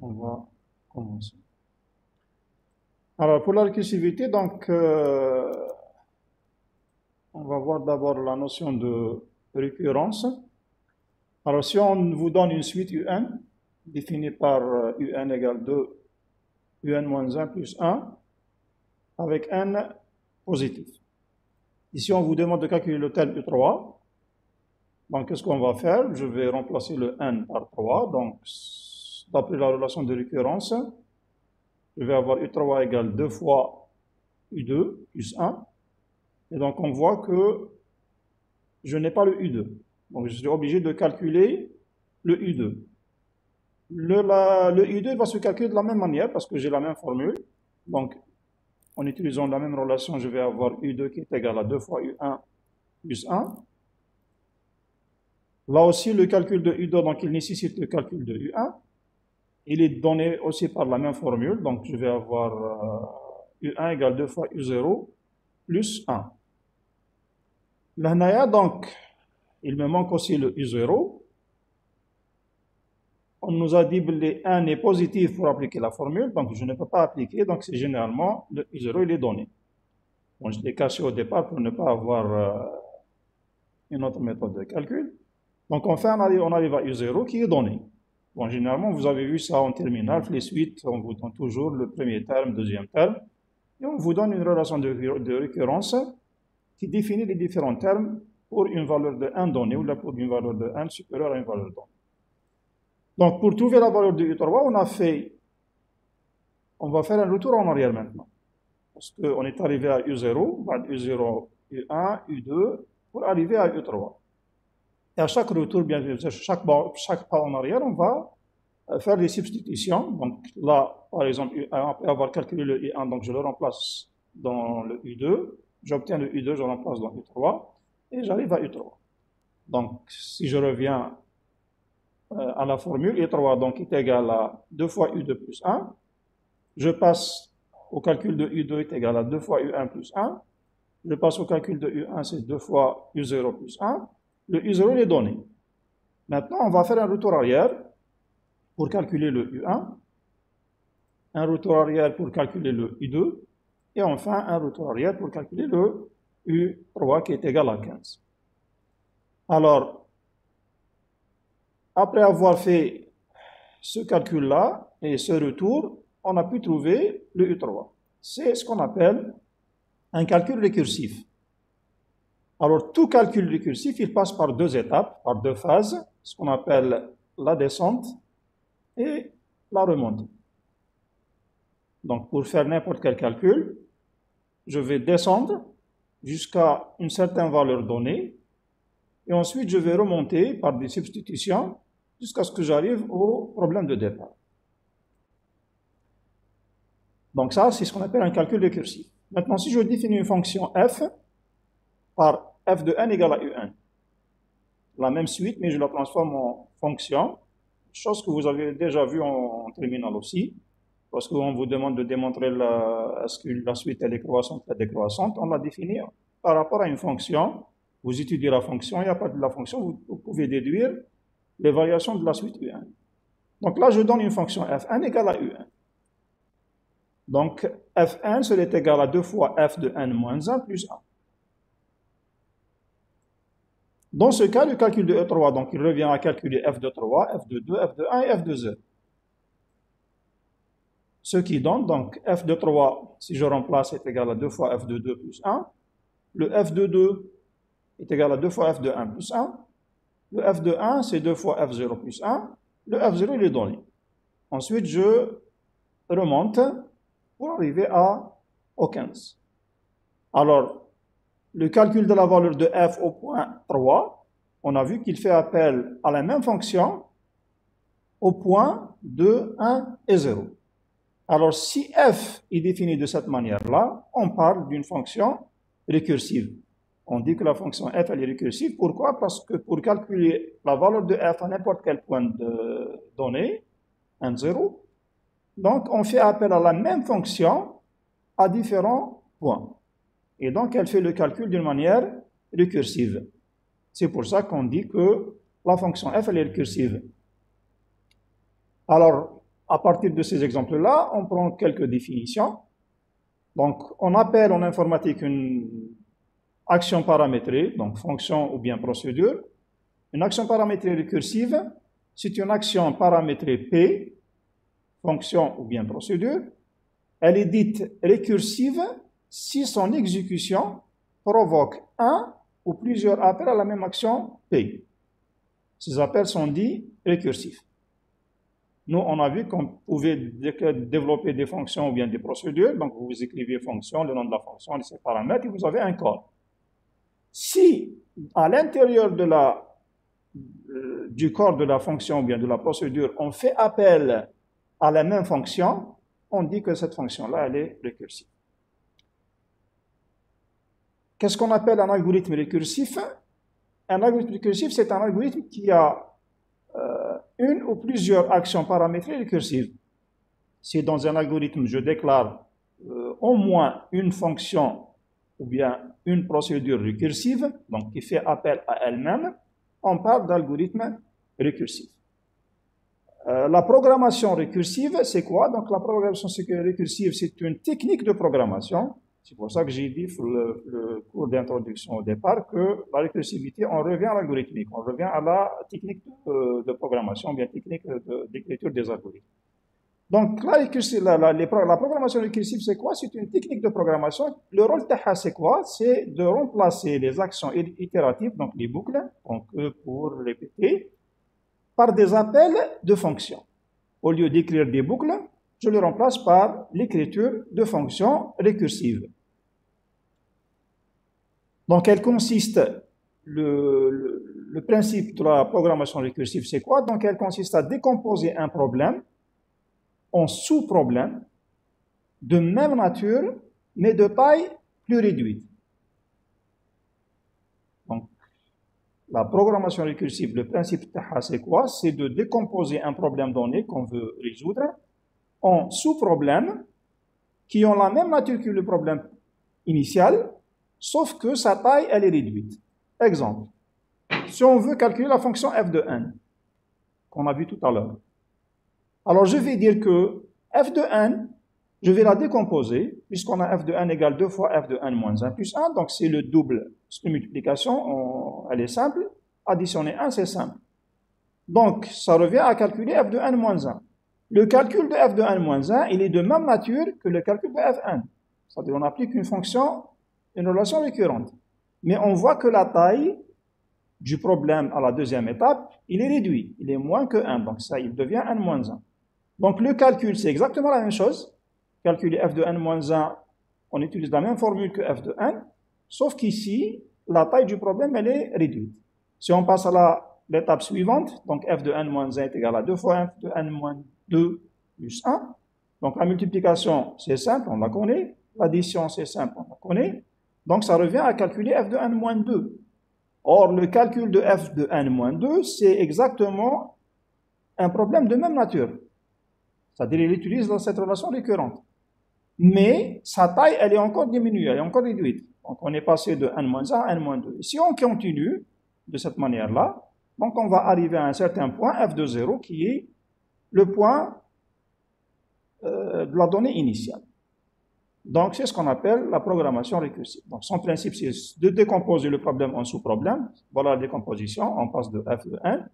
on va commencer. Alors, pour la récursivité, donc, on va voir d'abord la notion de récurrence. Alors, si on vous donne une suite UN, définie par UN égale 2, UN moins 1 plus 1, avec n positif. Ici, on vous demande de calculer le terme U3. Donc, qu'est-ce qu'on va faire? Je vais remplacer le n par 3. Donc, d'après la relation de récurrence, je vais avoir U3 égale 2 fois U2 plus 1. Et donc, on voit que je n'ai pas le U2. Donc, je suis obligé de calculer le U2. Le U2 va se calculer de la même manière parce que j'ai la même formule. Donc, en utilisant la même relation, je vais avoir U2 qui est égal à 2 fois U1 plus 1. Là aussi, le calcul de U2, donc il nécessite le calcul de U1. Il est donné aussi par la même formule. Donc, je vais avoir U1 égale 2 fois U0 plus 1. Là, donc, il me manque aussi le U0. On nous a dit que le 1 est positif pour appliquer la formule, donc je ne peux pas appliquer, donc c'est généralement le U0 il est donné. Bon, je l'ai caché au départ pour ne pas avoir une autre méthode de calcul. Donc enfin, on arrive à U0 qui est donné. Bon, généralement, vous avez vu ça en terminale, les suites, on vous donne toujours le premier terme, deuxième terme, et on vous donne une relation de récurrence qui définit les différents termes pour une valeur de 1 donnée ou là pour une valeur de 1 supérieure à une valeur donnée. Donc, pour trouver la valeur de U3, on va faire un retour en arrière maintenant. Parce qu'on est arrivé à U0, U0, U1, U2, pour arriver à U3. Et à chaque retour, bien sûr, chaque pas en arrière, on va faire des substitutions. Donc là, par exemple, U1, après avoir calculé le U1, donc je le remplace dans le U2. J'obtiens le U2, je le remplace dans U3. Et j'arrive à U3. Donc, si je reviens à la formule, U3 donc, est égal à 2 fois U2 plus 1. Je passe au calcul de U2 est égal à 2 fois U1 plus 1. Je passe au calcul de U1, c'est 2 fois U0 plus 1. Le U0 est donné. Maintenant, on va faire un retour arrière pour calculer le U1, un retour arrière pour calculer le U2, et enfin un retour arrière pour calculer le U3 qui est égal à 15. Alors, après avoir fait ce calcul-là et ce retour, on a pu trouver le U3. C'est ce qu'on appelle un calcul récursif. Alors, tout calcul récursif, il passe par deux étapes, par deux phases, ce qu'on appelle la descente et la remontée. Donc, pour faire n'importe quel calcul, je vais descendre jusqu'à une certaine valeur donnée, et ensuite je vais remonter par des substitutions jusqu'à ce que j'arrive au problème de départ. Donc ça, c'est ce qu'on appelle un calcul récursif. Maintenant, si je définis une fonction f par f de n égale à un, la même suite, mais je la transforme en fonction, chose que vous avez déjà vue en terminale aussi, parce qu'on vous demande de démontrer est-ce que la suite est décroissante ou décroissante, on la définit par rapport à une fonction. Vous étudiez la fonction, et à partir de la fonction, vous pouvez déduire les variations de la suite U1. Donc là, je donne une fonction f1 égale à U1. Donc, f1 serait égal à 2 fois f de n moins 1 plus 1. Dans ce cas, le calcul de E3, donc il revient à calculer f de 3, f de 2, f de 1 et f de 0. Ce qui donne, donc, f de 3, si je remplace, est égal à 2 fois f de 2 plus 1. Le f de 2 est égal à 2 fois f de 1 plus 1. Le f de 1, c'est 2 fois f0 plus 1. Le f0, il est donné. Ensuite, je remonte pour arriver au 15. Alors, le calcul de la valeur de f au point 3, on a vu qu'il fait appel à la même fonction au point 2, 1 et 0. Alors, si f est défini de cette manière-là, on parle d'une fonction récursive. On dit que la fonction f elle est récursive. Pourquoi? Parce que pour calculer la valeur de f à n'importe quel point de données, 1, 0, donc on fait appel à la même fonction à différents points. Et donc elle fait le calcul d'une manière récursive. C'est pour ça qu'on dit que la fonction f elle est récursive. Alors, à partir de ces exemples-là, on prend quelques définitions. Donc, on appelle en informatique une action paramétrée, donc fonction ou bien procédure. Une action paramétrée récursive, c'est une action paramétrée P, fonction ou bien procédure. Elle est dite récursive si son exécution provoque un ou plusieurs appels à la même action P. Ces appels sont dits récursifs. Nous, on a vu qu'on pouvait développer des fonctions ou bien des procédures. Donc, vous écrivez fonction, le nom de la fonction, les paramètres, et vous avez un code. Si, à l'intérieur du corps de la fonction ou bien de la procédure, on fait appel à la même fonction, on dit que cette fonction-là, elle est récursive. Qu'est-ce qu'on appelle un algorithme récursif? Un algorithme récursif, c'est un algorithme qui a une ou plusieurs actions paramétrées récursives. Si dans un algorithme, je déclare au moins une fonction ou bien une procédure récursive, donc qui fait appel à elle-même, on parle d'algorithme récursif. La programmation récursive, c'est quoi? Donc la programmation récursive, c'est une technique de programmation. C'est pour ça que j'ai dit sur le cours d'introduction au départ que la récursivité, on revient à l'algorithmique, on revient à la technique de programmation, bien technique d'écriture des algorithmes. Donc la programmation récursive, c'est quoi? C'est une technique de programmation. Le rôle de c'est quoi? C'est de remplacer les actions itératives, donc les boucles, donc pour répéter, par des appels de fonctions. Au lieu d'écrire des boucles, je le remplace par l'écriture de fonctions récursives. Donc, elle consiste, le principe de la programmation récursive, c'est quoi? Donc, elle consiste à décomposer un problème en sous-problèmes de même nature, mais de taille plus réduite. Donc, la programmation récursive, le principe c'est quoi? C'est de décomposer un problème donné qu'on veut résoudre en sous-problèmes qui ont la même nature que le problème initial, sauf que sa taille, elle est réduite. Exemple, si on veut calculer la fonction f de n, qu'on a vu tout à l'heure, alors je vais dire que f de n, je vais la décomposer, puisqu'on a f de n égale 2 fois f de n moins 1 plus 1, donc c'est le double. C'est une multiplication, elle est simple. Additionner 1, c'est simple. Donc, ça revient à calculer f de n moins 1. Le calcul de f de n moins 1, il est de même nature que le calcul de fn. C'est-à-dire qu'on applique une fonction, une relation récurrente. Mais on voit que la taille du problème à la deuxième étape, il est réduit. Il est moins que 1. Donc ça, il devient n moins 1. Donc le calcul, c'est exactement la même chose. Calculer f de n moins 1, on utilise la même formule que f de n, sauf qu'ici, la taille du problème, elle est réduite. Si on passe à l'étape suivante, donc f de n moins 1 est égal à 2 fois f de n moins 2 plus 1. Donc la multiplication, c'est simple, on la connaît. L'addition, c'est simple, on la connaît. Donc ça revient à calculer f de n moins 2. Or, le calcul de f de n moins 2, c'est exactement un problème de même nature. C'est-à-dire qu'il utilise cette relation récurrente. Mais sa taille, elle est encore diminuée, elle est encore réduite. Donc on est passé de n moins 1 à n moins 2. Et si on continue de cette manière-là, donc on va arriver à un certain point, f de 0, qui est le point de la donnée initiale. Donc, c'est ce qu'on appelle la programmation récursive. Donc, son principe, c'est de décomposer le problème en sous-problèmes. Voilà la décomposition. On passe de f de n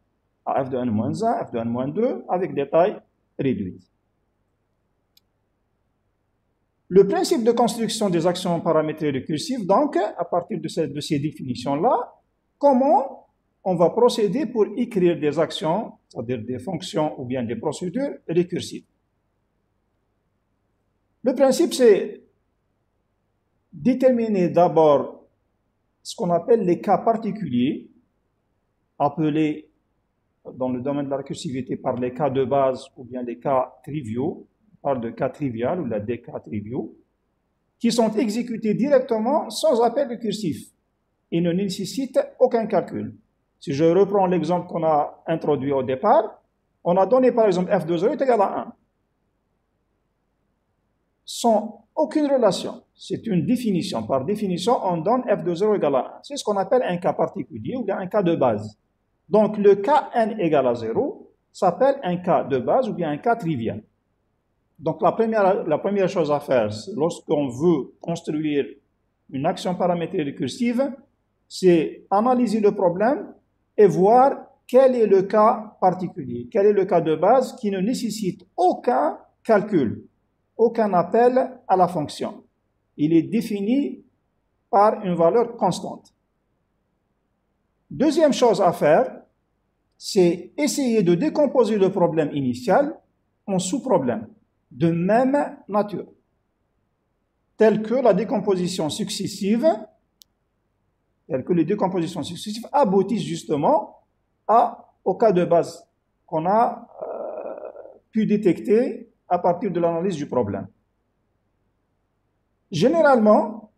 à f de n moins 1, f de n moins 2, avec des tailles réduites. Le principe de construction des actions paramétrées récursives, donc, à partir de ces définitions-là, comment on va procéder pour écrire des actions, c'est-à-dire des fonctions ou bien des procédures récursives. Le principe, c'est déterminer d'abord ce qu'on appelle les cas particuliers, appelés dans le domaine de la récursivité par les cas de base ou bien les cas triviaux, on parle de cas trivial ou des cas triviaux, qui sont exécutés directement sans appel récursif et ne nécessitent aucun calcul. Si je reprends l'exemple qu'on a introduit au départ, on a donné par exemple f de 0 est égal à 1. Sans aucune relation. C'est une définition. Par définition, on donne f de 0 égale à 1. C'est ce qu'on appelle un cas particulier ou bien un cas de base. Donc, le cas n égale à 0, s'appelle un cas de base ou bien un cas trivial. Donc la première chose à faire, lorsqu'on veut construire une action paramétrée récursive, c'est analyser le problème et voir quel est le cas particulier, quel est le cas de base qui ne nécessite aucun calcul, aucun appel à la fonction. Il est défini par une valeur constante. Deuxième chose à faire, c'est essayer de décomposer le problème initial en sous-problèmes de même nature, telles que les décompositions successives aboutissent justement au cas de base qu'on a pu détecter à partir de l'analyse du problème. Généralement,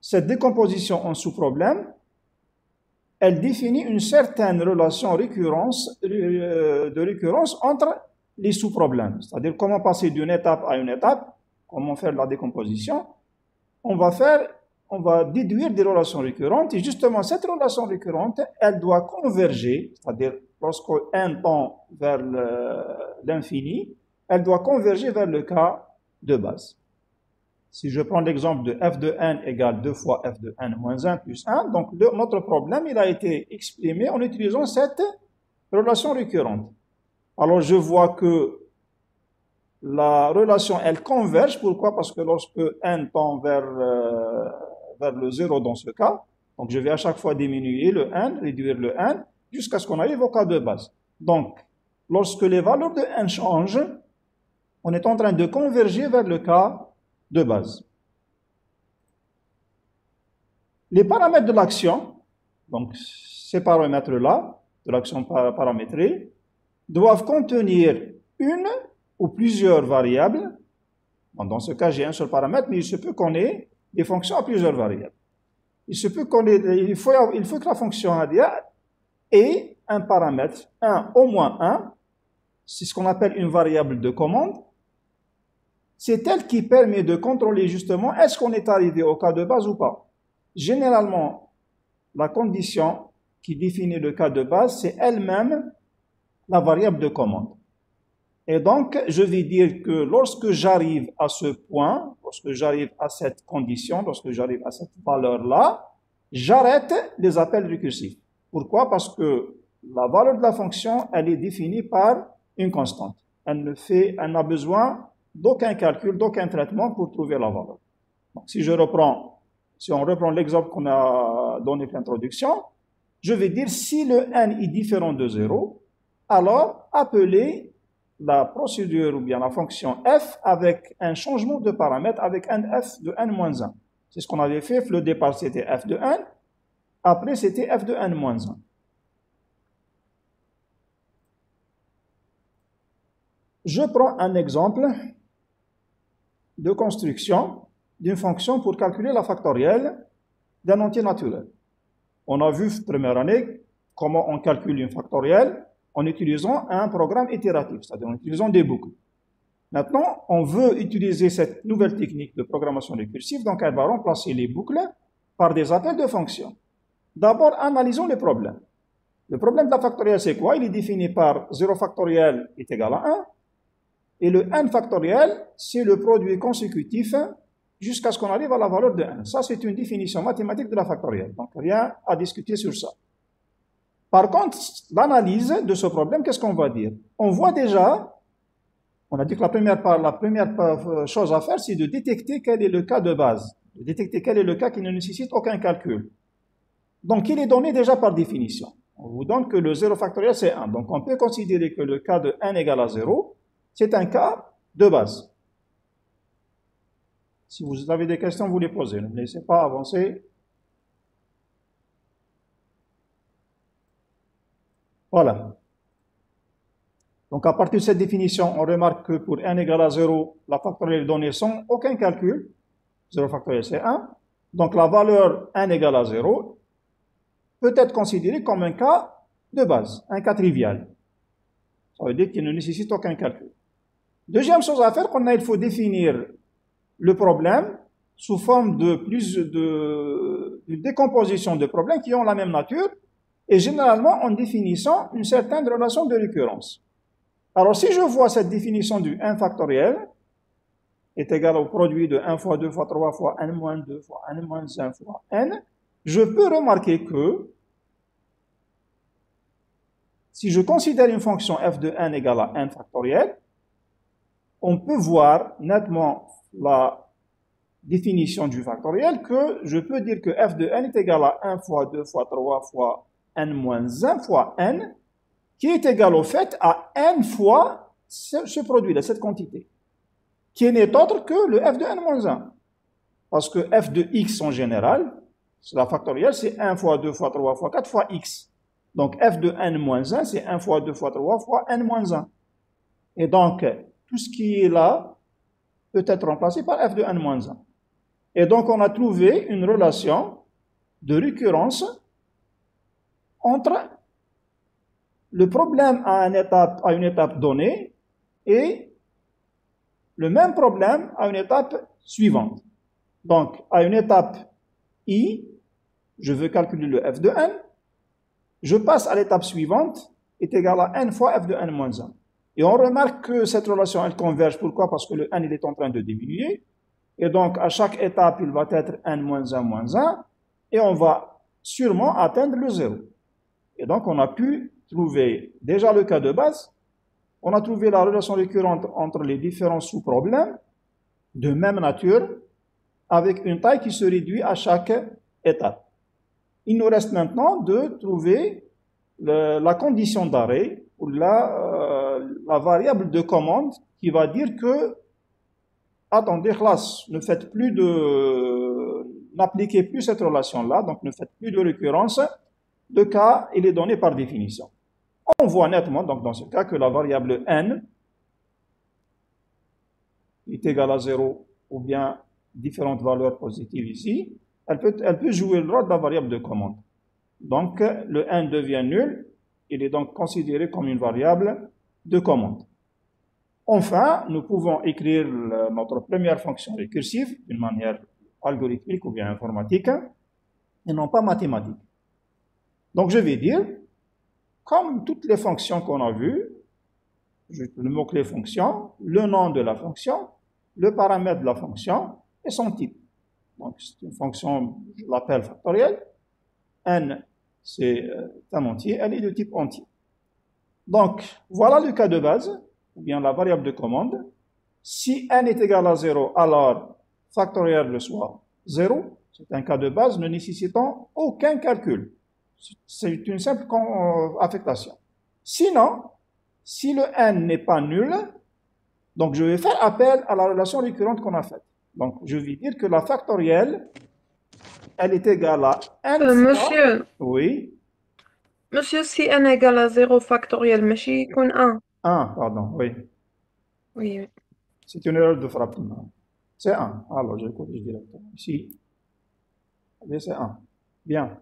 cette décomposition en sous-problèmes, elle définit une certaine relation de récurrence entre les sous-problèmes, c'est-à-dire comment passer d'une étape à une étape, comment faire la décomposition. On va déduire des relations récurrentes, et justement cette relation récurrente, elle doit converger, c'est-à-dire lorsque n tend vers l'infini, elle doit converger vers le cas de base. Si je prends l'exemple de f de n égale 2 fois f de n moins 1 plus 1, donc notre problème, il a été exprimé en utilisant cette relation récurrente. Alors je vois que la relation, elle converge. Pourquoi? Parce que lorsque n tend vers le 0 dans ce cas, donc je vais à chaque fois diminuer le n, réduire le n, jusqu'à ce qu'on arrive au cas de base. Donc, lorsque les valeurs de n changent, on est en train de converger vers le cas de base. Les paramètres de l'action, donc ces paramètres-là, de l'action paramétrée, doivent contenir une ou plusieurs variables. Bon, dans ce cas, j'ai un seul paramètre, mais il se peut qu'on ait des fonctions à plusieurs variables. Il faut que la fonction ait un paramètre, au moins un, c'est ce qu'on appelle une variable de commande. C'est elle qui permet de contrôler justement est-ce qu'on est arrivé au cas de base ou pas. Généralement, la condition qui définit le cas de base, c'est elle-même la variable de commande. Et donc, je vais dire que lorsque j'arrive à ce point, lorsque j'arrive à cette condition, lorsque j'arrive à cette valeur-là, j'arrête les appels récursifs. Pourquoi? Parce que la valeur de la fonction, elle est définie par une constante. Elle n'a besoin d'aucun calcul, d'aucun traitement pour trouver la valeur. Donc, si on reprend l'exemple qu'on a donné pour l'introduction, je vais dire si le n est différent de 0, alors appelez la procédure ou bien la fonction f avec un changement de paramètre avec un f de n-1. C'est ce qu'on avait fait. Le départ, c'était f de n. Après, c'était f de n-1. Je prends un exemple de construction d'une fonction pour calculer la factorielle d'un entier naturel. On a vu première année comment on calcule une factorielle en utilisant un programme itératif, c'est-à-dire en utilisant des boucles. Maintenant, on veut utiliser cette nouvelle technique de programmation récursive, donc elle va remplacer les boucles par des appels de fonctions. D'abord, analysons les problèmes. Le problème de la factorielle, c'est quoi? Il est défini par 0 factoriel est égal à 1, et le n factoriel, c'est le produit consécutif jusqu'à ce qu'on arrive à la valeur de 1. Ça, c'est une définition mathématique de la factorielle, donc rien à discuter sur ça. Par contre, l'analyse de ce problème, qu'est-ce qu'on va dire? On voit déjà, on a dit que la première chose à faire, c'est de détecter quel est le cas de base, de détecter quel est le cas qui ne nécessite aucun calcul. Donc, il est donné déjà par définition. On vous donne que le 0 factoriel, c'est 1. Donc, on peut considérer que le cas de n égale à 0, c'est un cas de base. Si vous avez des questions, vous les posez. Ne me laissez pas avancer. Voilà. Donc, à partir de cette définition, on remarque que pour n égale à 0, la factorielle est donnée sans aucun calcul. 0 factoriel, c'est 1. Donc, la valeur n égale à 0 peut être considérée comme un cas de base, un cas trivial. Ça veut dire qu'il ne nécessite aucun calcul. Deuxième chose à faire, il faut définir le problème sous forme de décomposition de problèmes qui ont la même nature, et généralement en définissant une certaine relation de récurrence. Alors, si je vois cette définition du n factoriel est égal au produit de 1 fois 2 fois 3 fois n moins 2 fois n moins 1 fois n, je peux remarquer que si je considère une fonction f de n égale à n factoriel, on peut voir nettement la définition du factoriel que je peux dire que f de n est égal à 1 fois 2 fois 3 fois n moins 1 fois n, qui est égal au fait à n fois ce produit-là, cette quantité, qui n'est autre que le f de n moins 1. Parce que f de x en général, la factorielle, c'est 1 fois 2 fois 3 fois 4 fois x. Donc f de n moins 1, c'est 1 fois 2 fois 3 fois n moins 1. Et donc, tout ce qui est là peut être remplacé par f de n moins 1. Et donc, on a trouvé une relation de récurrence entre le problème à une étape donnée et le même problème à une étape suivante. Donc, à une étape i, je veux calculer le f de n, je passe à l'étape suivante, est égal à n fois f de n moins 1. Et on remarque que cette relation, elle converge. Pourquoi? Parce que le n, il est en train de diminuer. Et donc, à chaque étape, il va être n moins 1 moins 1. Et on va sûrement atteindre le 0. Et donc, on a pu trouver déjà le cas de base. On a trouvé la relation récurrente entre les différents sous-problèmes de même nature avec une taille qui se réduit à chaque étape. Il nous reste maintenant de trouver la condition d'arrêt ou la variable de commande qui va dire que attendez, classe, ne faites plus n'appliquez plus cette relation-là, donc ne faites plus de récurrence. Le cas, il est donné par définition. On voit nettement, donc dans ce cas, que la variable n est égale à 0 ou bien différentes valeurs positives ici. Elle peut jouer le rôle de la variable de commande. Donc, le n devient nul. Il est donc considéré comme une variable de commande. Enfin, nous pouvons écrire notre première fonction récursive d'une manière algorithmique ou bien informatique et non pas mathématique. Donc, je vais dire, comme toutes les fonctions qu'on a vues, le mot-clé fonction, le nom de la fonction, le paramètre de la fonction et son type. Donc, c'est une fonction, je l'appelle factorielle. N, c'est un entier, elle est de type entier. Donc, voilà le cas de base, ou bien la variable de commande. Si n est égal à 0, alors factoriel le soit 0. C'est un cas de base ne nécessitant aucun calcul. C'est une simple affectation. Sinon, si le n n'est pas nul, donc je vais faire appel à la relation récurrente qu'on a faite. Donc, je vais dire que la factorielle, elle est égale à n fois... Monsieur, Oui. monsieur, si n égale à 0 factoriel, ماشي يكون 1. 1, pardon, oui. Oui. C'est une erreur de frappe. C'est 1. Alors, je corrige directement. Ici, c'est 1. Bien.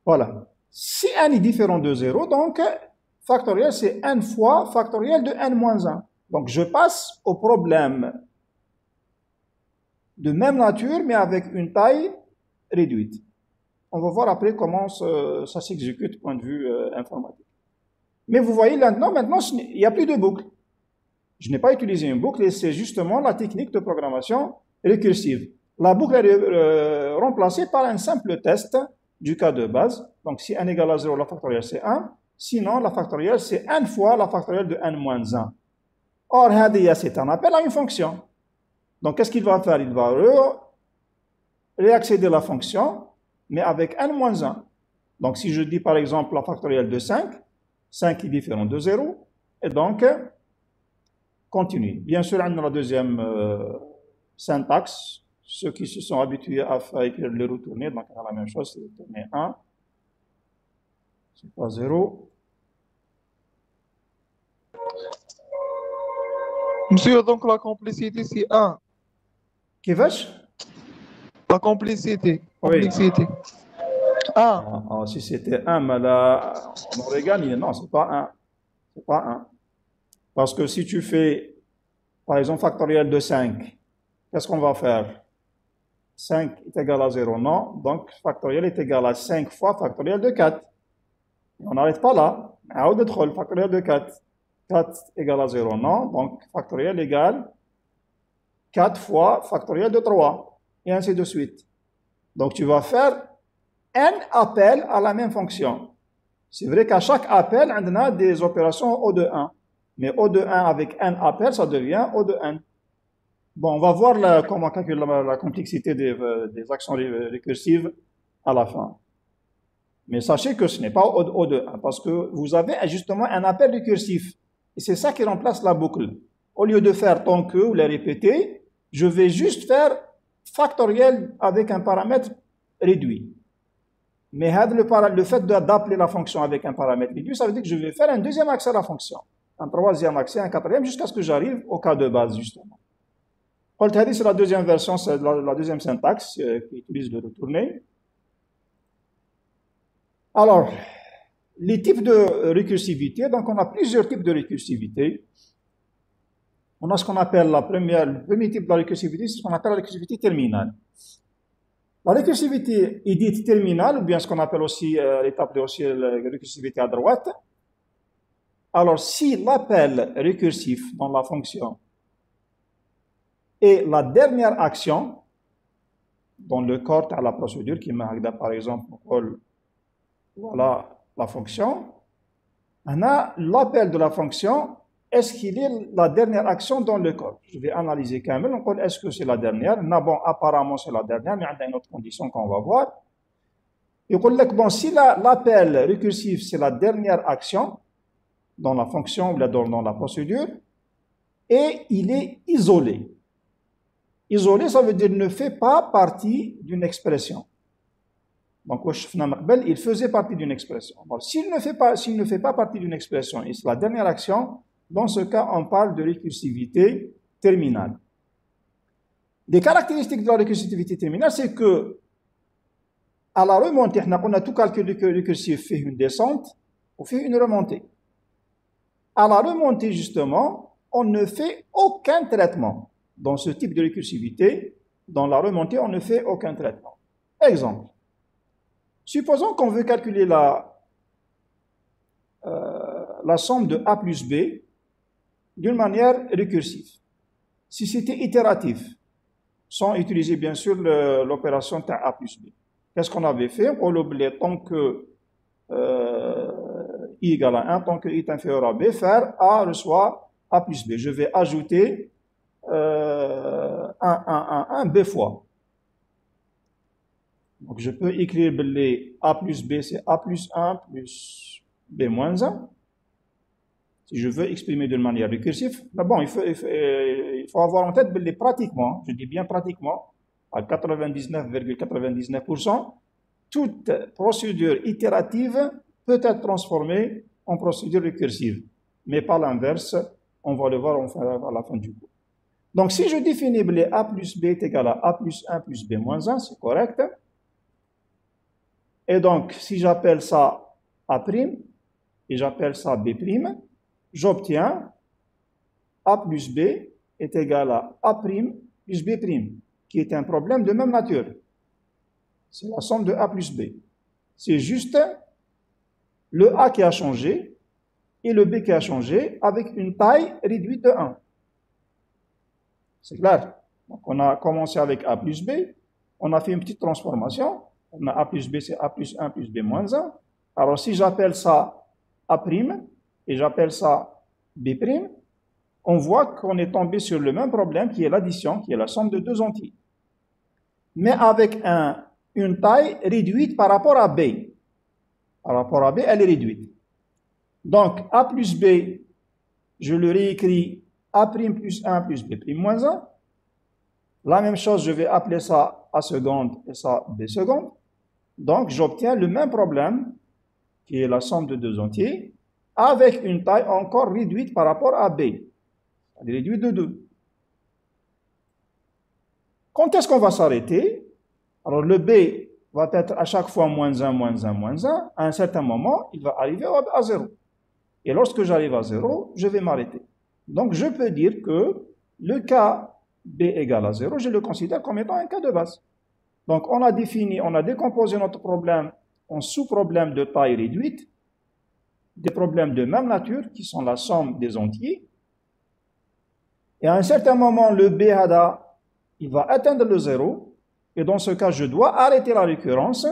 Voilà. Si n est différent de 0, donc, factoriel, c'est n fois factoriel de n moins 1. Donc, je passe au problème de même nature, mais avec une taille réduite. On va voir après comment ça s'exécute du point de vue informatique. Mais vous voyez, maintenant, il n'y a plus de boucle. Je n'ai pas utilisé une boucle et c'est justement la technique de programmation récursive. La boucle est remplacée par un simple test du cas de base. Donc, si n égale à 0, la factorielle, c'est 1. Sinon, la factorielle, c'est n fois la factorielle de n moins 1. Or, c'est un appel à une fonction. Donc, qu'est-ce qu'il va faire? Il va réaccéder à la fonction, mais avec n moins 1. Donc, si je dis par exemple la factorielle de 5, 5 est différent de 0, et donc, continue. Bien sûr, on a la deuxième syntaxe. Ceux qui se sont habitués à écrire le retourner, donc on a la même chose, c'est retourner 1. C'est pas 0. Monsieur, donc la complicité, c'est 1. Qui vache? La complicité. Oui. Complexité. 1. Si c'était 1, mais là, on aurait gagné. Non, c'est pas 1. C'est pas 1. Parce que si tu fais, par exemple, factoriel de 5, qu'est-ce qu'on va faire? 5 est égal à 0, non. Donc, factoriel est égal à 5 fois factoriel de 4. Et on n'arrête pas là. عاود ادخل factoriel de 4. 4 égale à 0, non. Donc, factoriel égale 4 fois factoriel de 3. Et ainsi de suite. Donc, tu vas faire n appels à la même fonction. C'est vrai qu'à chaque appel, on a des opérations O de 1. Mais O de 1 avec n appels, ça devient O de n. Bon, on va voir comment calculer la complexité des actions récursives à la fin. Mais sachez que ce n'est pas O de 1, parce que vous avez justement un appel récursif. Et c'est ça qui remplace la boucle. Au lieu de faire tant que ou les répéter, je vais juste faire factoriel avec un paramètre réduit. Mais le fait d'appeler la fonction avec un paramètre réduit, ça veut dire que je vais faire un deuxième accès à la fonction, un troisième accès, un quatrième, jusqu'à ce que j'arrive au cas de base, justement. C'est la deuxième version, c'est la deuxième syntaxe qui utilise le retourné. Alors, les types de récursivité, donc on a plusieurs types de récursivité. On a ce qu'on appelle le premier type de la récursivité, c'est ce qu'on appelle la récursivité terminale. La récursivité est dite terminale, ou bien ce qu'on appelle aussi l'étape de aussi la récursivité à droite. Alors, si l'appel récursif dans la fonction est la dernière action, dans le corps à la procédure qui m'a par exemple, voilà la fonction, on a l'appel de la fonction, est-ce qu'il est la dernière action dans le corps? Je vais analyser quand même, est-ce que c'est la dernière? Non, bon, apparemment c'est la dernière, mais il y a une autre condition qu'on va voir. Et bon, si l'appel récursif c'est la dernière action dans la fonction ou dans la procédure, et il est isolé. Isolé, ça veut dire ne fait pas partie d'une expression. Donc, il faisait partie d'une expression. S'il ne fait pas partie d'une expression et c'est la dernière action, dans ce cas, on parle de récursivité terminale. Des caractéristiques de la récursivité terminale, c'est que à la remontée, on a tout calcul récursif fait une descente ou fait une remontée. À la remontée, justement, on ne fait aucun traitement. Dans ce type de récursivité, dans la remontée, on ne fait aucun traitement. Exemple. Supposons qu'on veut calculer la somme de A plus B d'une manière récursive. Si c'était itératif, sans utiliser bien sûr l'opération A plus B. Qu'est-ce qu'on avait fait? On l'oubliait tant que I égale à 1, tant que I est inférieur à B, faire A reçoit A plus B. Je vais ajouter 1 B fois. Donc, je peux écrire les A plus B, c'est A plus 1 plus B moins 1. Si je veux exprimer d'une manière récursive, mais bon, il faut avoir en tête les pratiquement, je dis bien pratiquement, à 99,99%, toute procédure itérative peut être transformée en procédure récursive, mais pas l'inverse, on va le voir à la fin du cours. Donc, si je définis les A plus B est égal à A plus 1 plus B moins 1, c'est correct. Et donc, si j'appelle ça A' et j'appelle ça B', j'obtiens A plus B est égal à A' plus B', qui est un problème de même nature. C'est la somme de A plus B. C'est juste le A qui a changé et le B qui a changé avec une taille réduite de 1. C'est clair? Donc, on a commencé avec A plus B, on a fait une petite transformation. On a A plus B, c'est A plus 1 plus B moins 1. Alors, si j'appelle ça A' et j'appelle ça B', on voit qu'on est tombé sur le même problème qui est l'addition, qui est la somme de deux entiers. Mais avec une taille réduite par rapport à B. Par rapport à B, elle est réduite. Donc, A plus B, je le réécris A' plus 1 plus B' moins 1. La même chose, je vais appeler ça A seconde et ça B seconde. Donc, j'obtiens le même problème, qui est la somme de deux entiers, avec une taille encore réduite par rapport à B. Elle est réduite de 2. Quand est-ce qu'on va s'arrêter? Alors, le B va être à chaque fois moins 1, moins 1, moins 1. À un certain moment, il va arriver à 0. Et lorsque j'arrive à 0, je vais m'arrêter. Donc, je peux dire que le cas B égale à 0, je le considère comme étant un cas de base. Donc, on a décomposé notre problème en sous-problème de taille réduite. des problèmes de même nature qui sont la somme des entiers. Et à un certain moment, le B hada, il va atteindre le 0. Et dans ce cas, je dois arrêter la récurrence.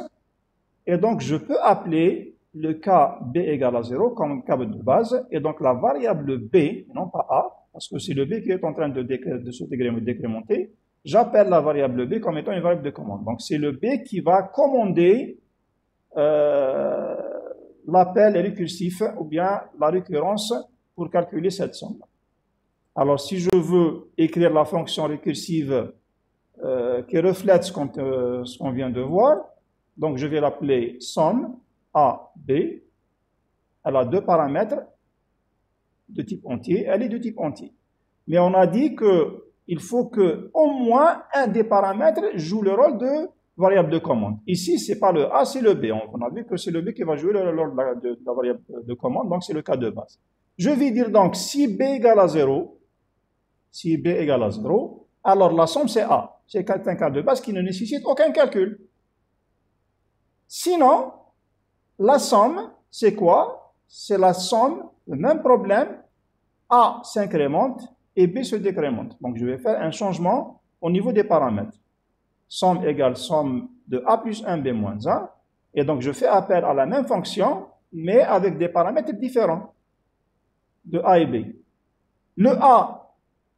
Et donc, je peux appeler le cas B égale à 0 comme cas de base. Et donc, la variable B, non pas A, parce que c'est le B qui est en train de se décrémenter, j'appelle la variable B comme étant une variable de commande. Donc, c'est le B qui va commander l'appel récursif ou bien la récurrence pour calculer cette somme. Alors, si je veux écrire la fonction récursive qui reflète ce qu'on vient de voir, donc je vais l'appeler somme A, B. Elle a deux paramètres de type entier. Elle est de type entier. Mais on a dit qu'il faut que au moins un des paramètres joue le rôle de variable de commande. Ici, ce n'est pas le A, c'est le B. On a vu que c'est le B qui va jouer le rôle de la variable de commande, donc c'est le cas de base. Je vais dire donc si B égale à 0, si B égale à 0, alors la somme c'est A. C'est un cas de base qui ne nécessite aucun calcul. Sinon, la somme, c'est quoi? C'est la somme, le même problème, A s'incrémente et B se décrémente. Donc je vais faire un changement au niveau des paramètres. Somme égale somme de A plus 1, B moins 1. Et donc je fais appel à la même fonction, mais avec des paramètres différents de A et B. Le A,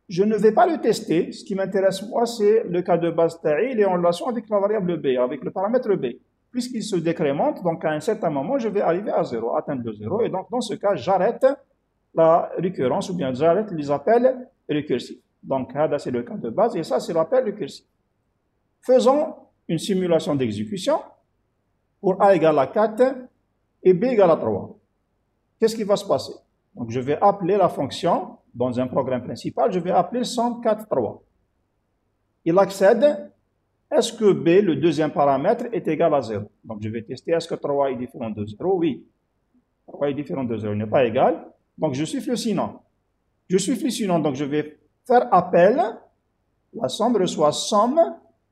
je ne vais pas le tester. Ce qui m'intéresse, moi, c'est le cas de base TAI, il est en relation avec la variable B, avec le paramètre B. Puisqu'il se décrémente, donc à un certain moment, je vais arriver à 0, atteindre le 0. Et donc, dans ce cas, j'arrête la récurrence ou bien j'arrête les appels récursifs. Donc, là, c'est le cas de base et ça, c'est l'appel récursif. Faisons une simulation d'exécution pour A égale à 4 et B égale à 3. Qu'est-ce qui va se passer? Donc, je vais appeler la fonction, dans un programme principal, je vais appeler somme 4, 3. Il accède, est-ce que B, le deuxième paramètre, est égal à 0? Donc, je vais tester, est-ce que 3 est différent de 0? Oui. 3 est différent de 0, il n'est pas égal. Donc, je suis le sinon. Je suis le sinon, donc je vais faire appel, la somme reçoit somme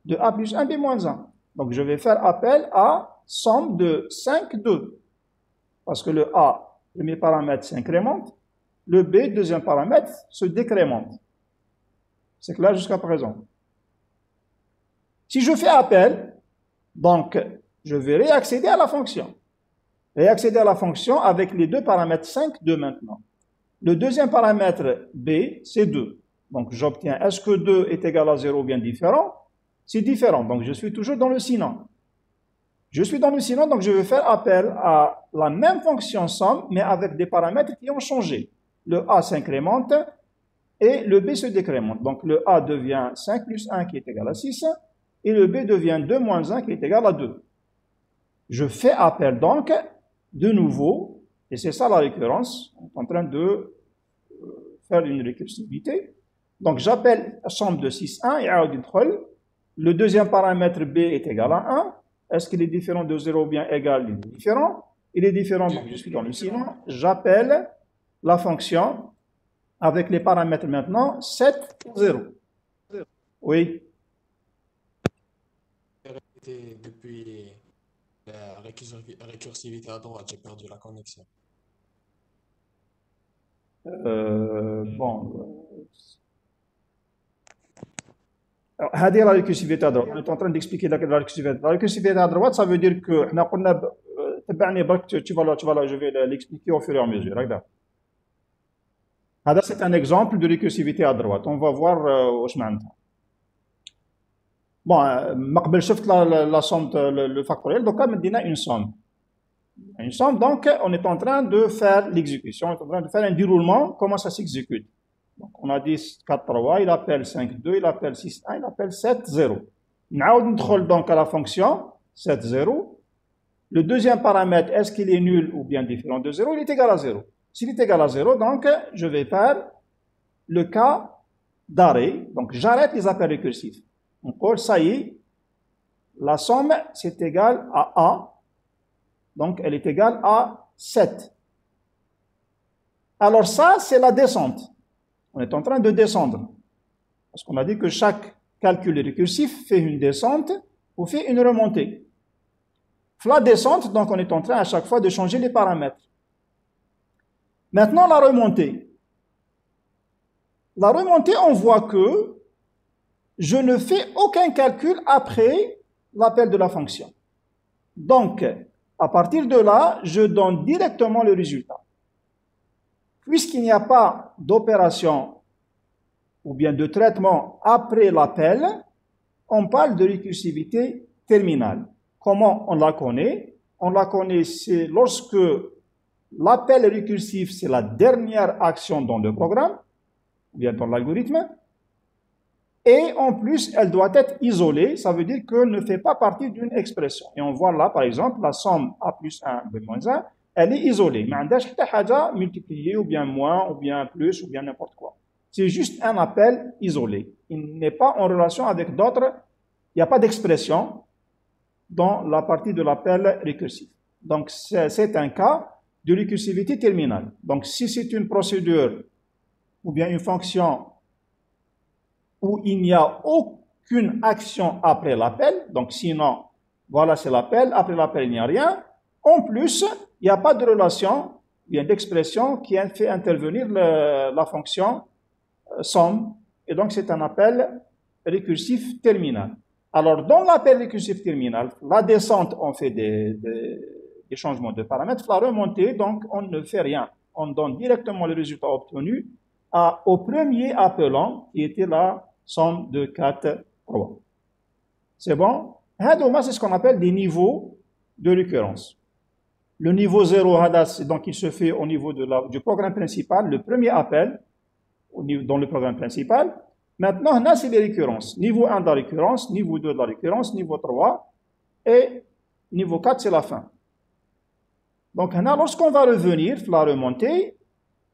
de A plus 1, B moins 1. Donc, je vais faire appel à somme de 5, 2. Parce que le A, premier paramètre, s'incrémente. Le B, deuxième paramètre, se décrémente. C'est clair jusqu'à présent. Si je fais appel, donc, je vais réaccéder à la fonction. Réaccéder à la fonction avec les deux paramètres 5, 2 maintenant. Le deuxième paramètre B, c'est 2. Donc, j'obtiens, est-ce que 2 est égal à 0 ou bien différent? C'est différent, donc je suis toujours dans le sinon. Je suis dans le sinon, donc je vais faire appel à la même fonction somme, mais avec des paramètres qui ont changé. Le A s'incrémente et le B se décrémente. Donc, le A devient 5 plus 1 qui est égal à 6 et le B devient 2 moins 1 qui est égal à 2. Je fais appel donc de nouveau, et c'est ça la récurrence, on est en train de faire une récursivité. Donc, j'appelle somme de 6, 1 et le deuxième paramètre B est égal à 1. Est-ce qu'il est différent de 0 ou bien égal? Il est différent. Il est différent, donc je suis dans le sinon. J'appelle la fonction avec les paramètres maintenant 7, 0. Oui. Depuis la récursivité à droite, j'ai perdu la connexion. Bon. Alors, هذه la récursivité à droite. On est en train d'expliquer la récursivité. La récursivité à droite, ça veut dire que je vais l'expliquer au fur et à mesure. Regarde. C'est un exemple de récursivité à droite. On va voir واش معناتها. Bon, ما قبل شفت la somme, le factoriel, donc là, on a une somme. Une somme, donc, on est en train de faire l'exécution, on est en train de faire un déroulement, comment ça s'exécute. Donc, on a dit 4, 3, il appelle 5, 2, il appelle 6, 1, il appelle 7, 0. On ندخل donc à la fonction 7, 0. Le deuxième paramètre, est-ce qu'il est nul ou bien différent de 0? Il est égal à 0. S'il est égal à 0, donc, je vais faire le cas d'arrêt. Donc, j'arrête les appels récursifs. Donc, ça y est, la somme, c'est égal à A. Donc, elle est égale à 7. Alors ça, c'est la descente. On est en train de descendre. Parce qu'on a dit que chaque calcul récursif fait une descente ou fait une remontée. La descente, donc on est en train à chaque fois de changer les paramètres. Maintenant, la remontée. La remontée, on voit que je ne fais aucun calcul après l'appel de la fonction. Donc, à partir de là, je donne directement le résultat. Puisqu'il n'y a pas d'opération ou bien de traitement après l'appel, on parle de récursivité terminale. Comment on la connaît? On la connaît, c'est lorsque l'appel récursif, c'est la dernière action dans le programme, ou bien dans l'algorithme, et en plus, elle doit être isolée, ça veut dire qu'elle ne fait pas partie d'une expression. Et on voit là, par exemple, la somme A plus 1, B moins 1, elle est isolée. Mais on a multiplié, ou bien moins, ou bien plus, ou bien n'importe quoi. C'est juste un appel isolé. Il n'est pas en relation avec d'autres, il n'y a pas d'expression dans la partie de l'appel récursif. Donc, c'est un cas de récursivité terminale. Donc, si c'est une procédure ou bien une fonction où il n'y a aucune action après l'appel, donc sinon, voilà, c'est l'appel, après l'appel, il n'y a rien. En plus, il n'y a pas de relation, bien d'expression qui fait intervenir la fonction somme, et donc c'est un appel récursif terminal. Alors, dans l'appel récursif terminal, la descente, on fait des changements de paramètres. La remontée, donc, on ne fait rien. On donne directement le résultat obtenu au premier appelant, qui était la somme de 4, 3. C'est bon? C'est ce qu'on appelle des niveaux de récurrence. Le niveau 0, donc, il se fait au niveau du programme principal, le premier appel, dans le programme principal. Maintenant, là, c'est les récurrences. Niveau 1 de la récurrence, niveau 2 de la récurrence, niveau 3, et niveau 4, c'est la fin. Donc, là, lorsqu'on va revenir, la remontée,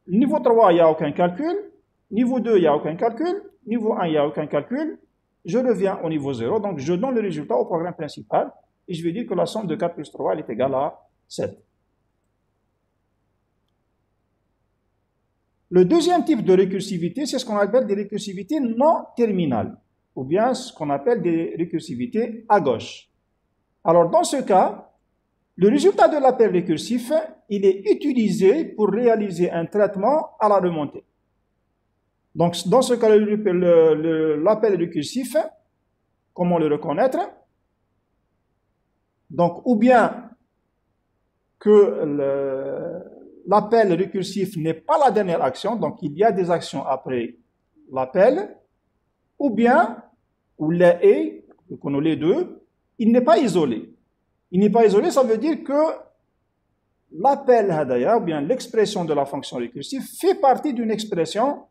niveau 3, il n'y a aucun calcul, niveau 2, il n'y a aucun calcul, niveau 1, il n'y a aucun calcul, je reviens au niveau 0, donc je donne le résultat au programme principal, et je vais dire que la somme de 4 plus 3, elle est égale à 7. Le deuxième type de récursivité, c'est ce qu'on appelle des récursivités non terminales, ou bien ce qu'on appelle des récursivités à gauche. Alors, dans ce cas, le résultat de l'appel récursif, il est utilisé pour réaliser un traitement à la remontée. Donc, dans ce cas, l'appel récursif, comment le reconnaître? Donc, ou bien que l'appel récursif n'est pas la dernière action, donc il y a des actions après l'appel, ou bien, ou les deux, il n'est pas isolé. Il n'est pas isolé, ça veut dire que l'appel hadaya, ou bien l'expression de la fonction récursive, fait partie d'une expression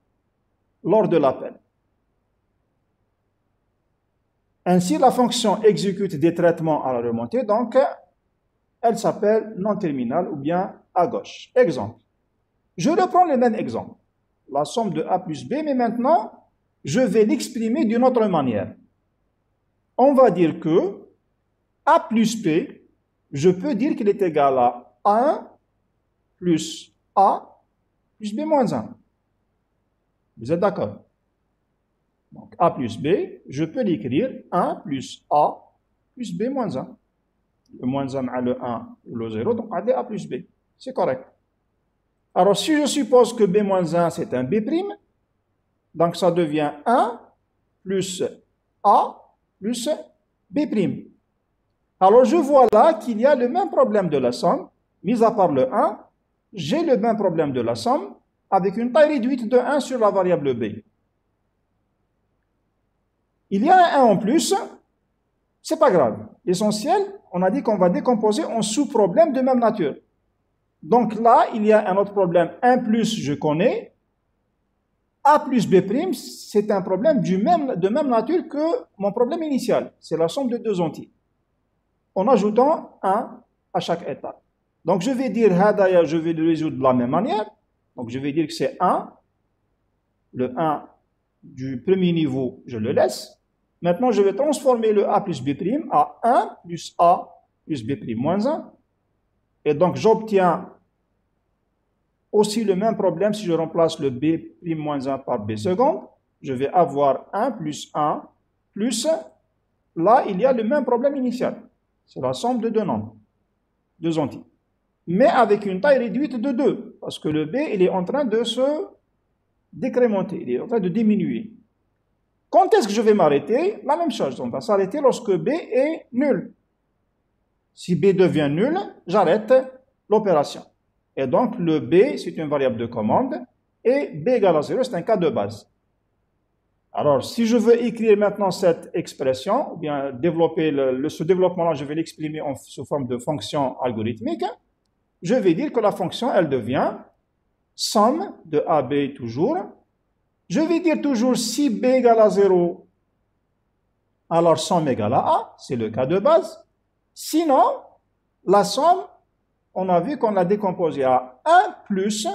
lors de l'appel. Ainsi, la fonction exécute des traitements à la remontée, donc elle s'appelle non terminale ou bien à gauche. Exemple. Je reprends le même exemple. La somme de A plus B, mais maintenant, je vais l'exprimer d'une autre manière. On va dire que A plus B, je peux dire qu'il est égal à 1 plus A plus B moins 1. Vous êtes d'accord? Donc, A plus B, je peux l'écrire 1 plus A plus B moins 1. Le moins 1 à le 1 ou le 0, donc A plus B. C'est correct. Alors, si je suppose que B moins 1, c'est un B', donc ça devient 1 plus A plus B'. Alors, je vois là qu'il y a le même problème de la somme, mis à part le 1, j'ai le même problème de la somme avec une taille réduite de 1 sur la variable B. Il y a un 1 en plus, c'est pas grave. L'essentiel, on a dit qu'on va décomposer en sous-problèmes de même nature. Donc là, il y a un autre problème. 1 plus, je connais. A plus B', c'est un problème de même nature que mon problème initial. C'est la somme de deux entiers. En ajoutant 1 à chaque étape. Donc je vais dire, hadaya, je vais le résoudre de la même manière. Donc je vais dire que c'est 1. Le 1 du premier niveau, je le laisse. Maintenant, je vais transformer le A plus B' à 1 plus A plus B' moins 1. Et donc, j'obtiens aussi le même problème si je remplace le B' moins 1 par B seconde. Je vais avoir 1 plus 1 plus, là, il y a le même problème initial. C'est la somme de deux nombres, deux entiers. Mais avec une taille réduite de 2. Parce que le B, il est en train de se décrémenter, il est en train de diminuer. Quand est-ce que je vais m'arrêter? La même chose, on va s'arrêter lorsque B est nul. Si B devient nul, j'arrête l'opération. Et donc, le B, c'est une variable de commande, et B égale à 0, c'est un cas de base. Alors, si je veux écrire maintenant cette expression, ou bien développer ce développement-là, je vais l'exprimer sous forme de fonction algorithmique, je vais dire que la fonction, elle devient somme de AB toujours. Je vais dire toujours si B égale à 0, alors somme égale à A, c'est le cas de base. Sinon, la somme, on a vu qu'on l'a décomposée à 1 plus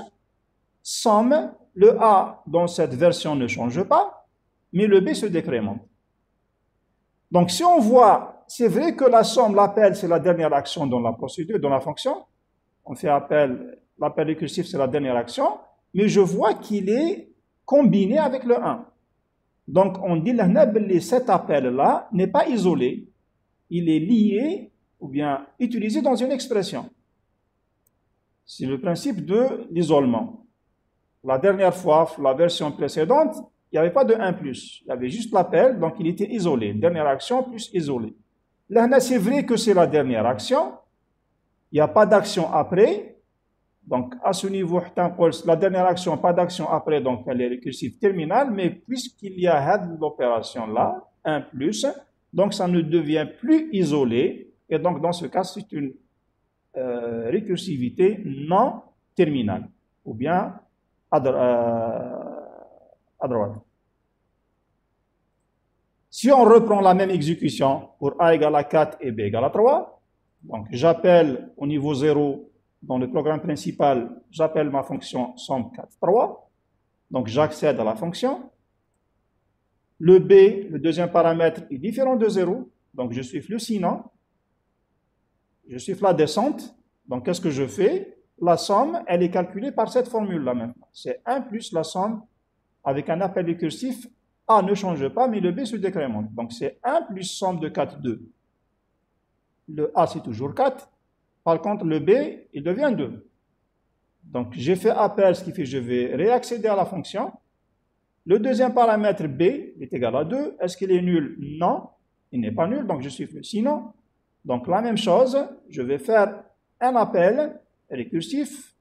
somme, le A dans cette version ne change pas, mais le B se décrémente. Donc si on voit, c'est vrai que la somme, l'appel, c'est la dernière action dans la procédure, dans la fonction. On fait appel, l'appel récursif, c'est la dernière action, mais je vois qu'il est combiné avec le 1. Donc on dit que cet appel-là n'est pas isolé, il est lié ou bien utilisé dans une expression. C'est le principe de l'isolement. La dernière fois, la version précédente, il n'y avait pas de 1+, il y avait juste l'appel, donc il était isolé. Dernière action plus isolé. Là, c'est vrai que c'est la dernière action, il n'y a pas d'action après, donc à ce niveau, la dernière action, pas d'action après, donc elle est récursive terminale, mais puisqu'il y a l'opération là, 1+, donc ça ne devient plus isolé, et donc dans ce cas, c'est une récursivité non terminale, ou bien à droite. Si on reprend la même exécution pour A égale à 4 et B égale à 3, donc j'appelle au niveau 0, dans le programme principal, j'appelle ma fonction somme 4, 3, donc j'accède à la fonction. Le B, le deuxième paramètre, est différent de 0, donc je suive le sinon. Je suive la descente, donc qu'est-ce que je fais? La somme, elle est calculée par cette formule-là maintenant. C'est 1 plus la somme avec un appel récursif. A ne change pas, mais le B se décrémente. Donc c'est 1 plus somme de 4, 2. Le A, c'est toujours 4. Par contre, le B, il devient 2. Donc j'ai fait appel, ce qui fait que je vais réaccéder à la fonction. Le deuxième paramètre B est égal à 2. Est-ce qu'il est nul? Non, il n'est pas nul, donc je suis le sinon. Donc la même chose, je vais faire un appel récursif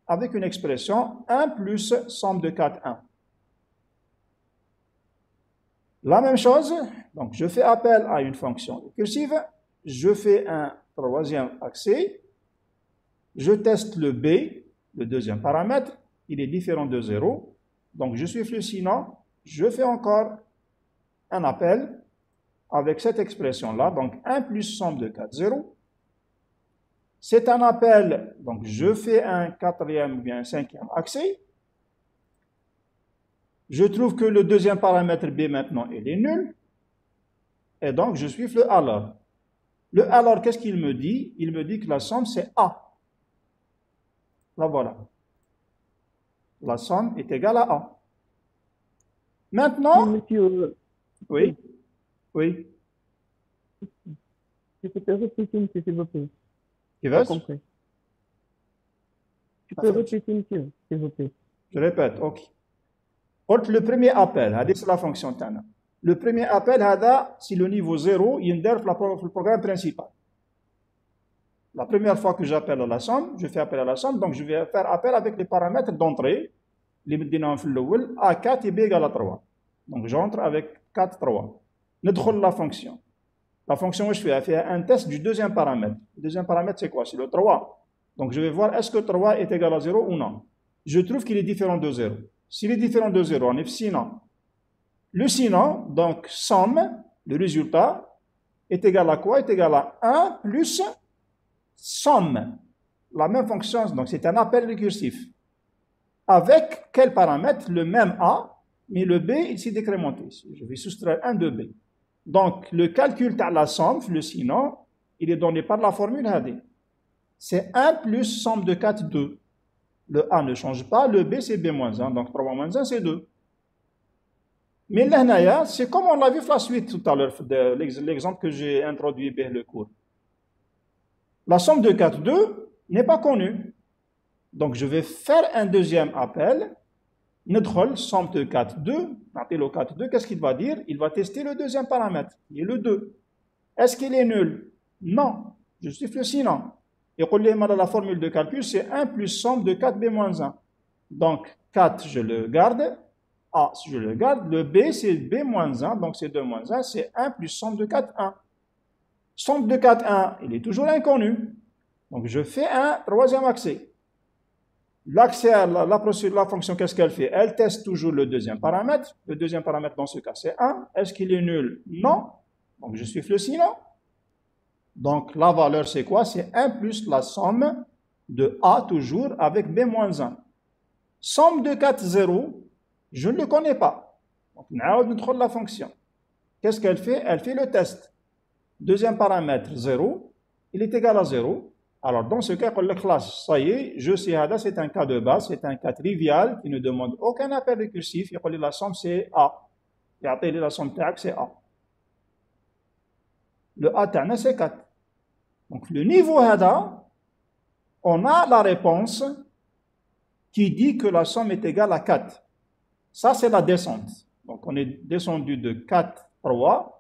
avec une expression 1 plus somme de 4, 1. La même chose, donc je fais appel à une fonction récursive, je fais un troisième accès, je teste le B, le deuxième paramètre, il est différent de 0, donc je suis le sinon, je fais encore un appel avec cette expression-là, donc 1 plus somme de 4, 0. C'est un appel, donc je fais un quatrième ou bien un cinquième accès. Je trouve que le deuxième paramètre B maintenant, il est nul. Et donc, je suis le alors. Le alors, qu'est-ce qu'il me dit? Il me dit que la somme, c'est A. Là, voilà. La somme est égale à A. Maintenant... Monsieur, Oui. Oui. tu peux répéter, monsieur, s'il vous plaît. Tu Pas veux? compris. Tu peux répéter, monsieur, s'il vous plaît. Je répète, ok. Quand le premier appel, c'est la fonction Tana. Le premier appel, c'est le niveau 0, il y a le programme principal. La première fois que j'appelle à la somme, je fais appel à la somme, donc je vais faire appel avec les paramètres d'entrée, les A4 et B égale à 3. Donc j'entre avec 4, 3. Nedkhol la fonction. La fonction, je fais un test du deuxième paramètre. Le deuxième paramètre, c'est quoi? C'est le 3. Donc je vais voir est-ce que 3 est égal à 0 ou non. Je trouve qu'il est différent de 0. S'il est différent de 0, on est sinon. Le sinon, donc somme, le résultat, est égal à quoi? Est égal à 1 plus somme. La même fonction, donc c'est un appel récursif. Avec quel paramètre? Le même A, mais le B, il s'est décrémenté. Je vais soustraire 1 de B. Donc, le calcul de la somme, le sinon, il est donné par la formule HD. C'est 1 plus somme de 4, 2. Le A ne change pas, le B c'est B-1, donc 3 moins 1 c'est 2. Mais là, c'est comme on l'a vu la suite tout à l'heure, l'exemple que j'ai introduit dans le cours. La somme de 4, 2 n'est pas connue. Donc, je vais faire un deuxième appel. ندخل somme de 4, 2. Le 4, 2, qu'est-ce qu'il va dire? Il va tester le deuxième paramètre, qui est le 2. Est-ce qu'il est nul? Non. Je siffle sinon. Et la formule de calcul, c'est 1 plus somme de 4b-1. Donc, 4, je le garde. A, je le garde. Le B, c'est b-1. Donc, c'est 2-1. C'est 1 plus somme de 4, 1. Somme de 4, 1, il est toujours inconnu. Donc, je fais un troisième accès. L'accès à la fonction, qu'est-ce qu'elle fait? Elle teste toujours le deuxième paramètre. Le deuxième paramètre, dans ce cas, c'est 1. Est-ce qu'il est nul? Non. Donc, je siffle sinon. Donc, la valeur, c'est quoi? C'est 1 plus la somme de A, toujours, avec B-1. Somme de 4, 0, je ne le connais pas. Donc, on trouve la fonction. Qu'est-ce qu'elle fait? Elle fait le test. Deuxième paramètre, 0, il est égal à 0. Alors, dans ce cas, la classe, ça y est, je sais, c'est un cas de base, c'est un cas trivial qui ne demande aucun appel récursif. Il y a la somme, c'est A. Il y a la somme, c'est A. Le A, c'est 4. Donc, le niveau HADA, on a la réponse qui dit que la somme est égale à 4. Ça, c'est la descente. Donc, on est descendu de 4, 3.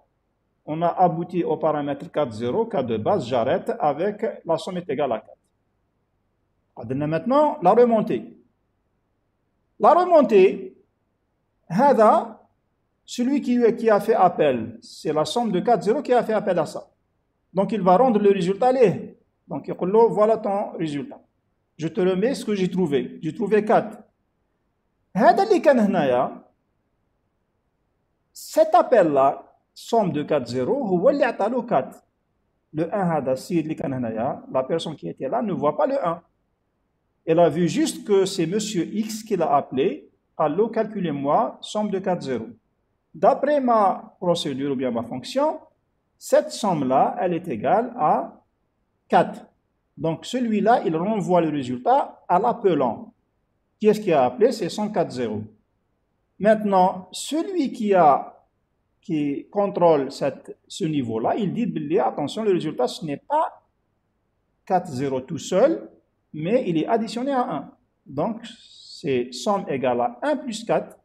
On a abouti au paramètre 4, 0, cas de base, j'arrête avec la somme est égale à 4. On a maintenant la remontée. La remontée, HADA, celui qui a fait appel, c'est la somme de 4, 0 qui a fait appel à ça. Donc, il va rendre le résultat laid. Donc, il dit, voilà ton résultat. Je te remets ce que j'ai trouvé. J'ai trouvé 4. Cet appel-là, somme de 4, 0, il a 4. Le 1, la personne qui était là ne voit pas le 1. Elle a vu juste que c'est monsieur X qui l'a appelé. Alors, calculez-moi, somme de 4, 0. D'après ma procédure ou bien ma fonction, cette somme-là, elle est égale à 4. Donc, celui-là, il renvoie le résultat à l'appelant. Qui est-ce qui a appelé? C'est 104.0. Maintenant, celui qui contrôle ce niveau-là, il dit, attention, le résultat, ce n'est pas 4.0 tout seul, mais il est additionné à 1. Donc, c'est somme égale à 1 plus 4,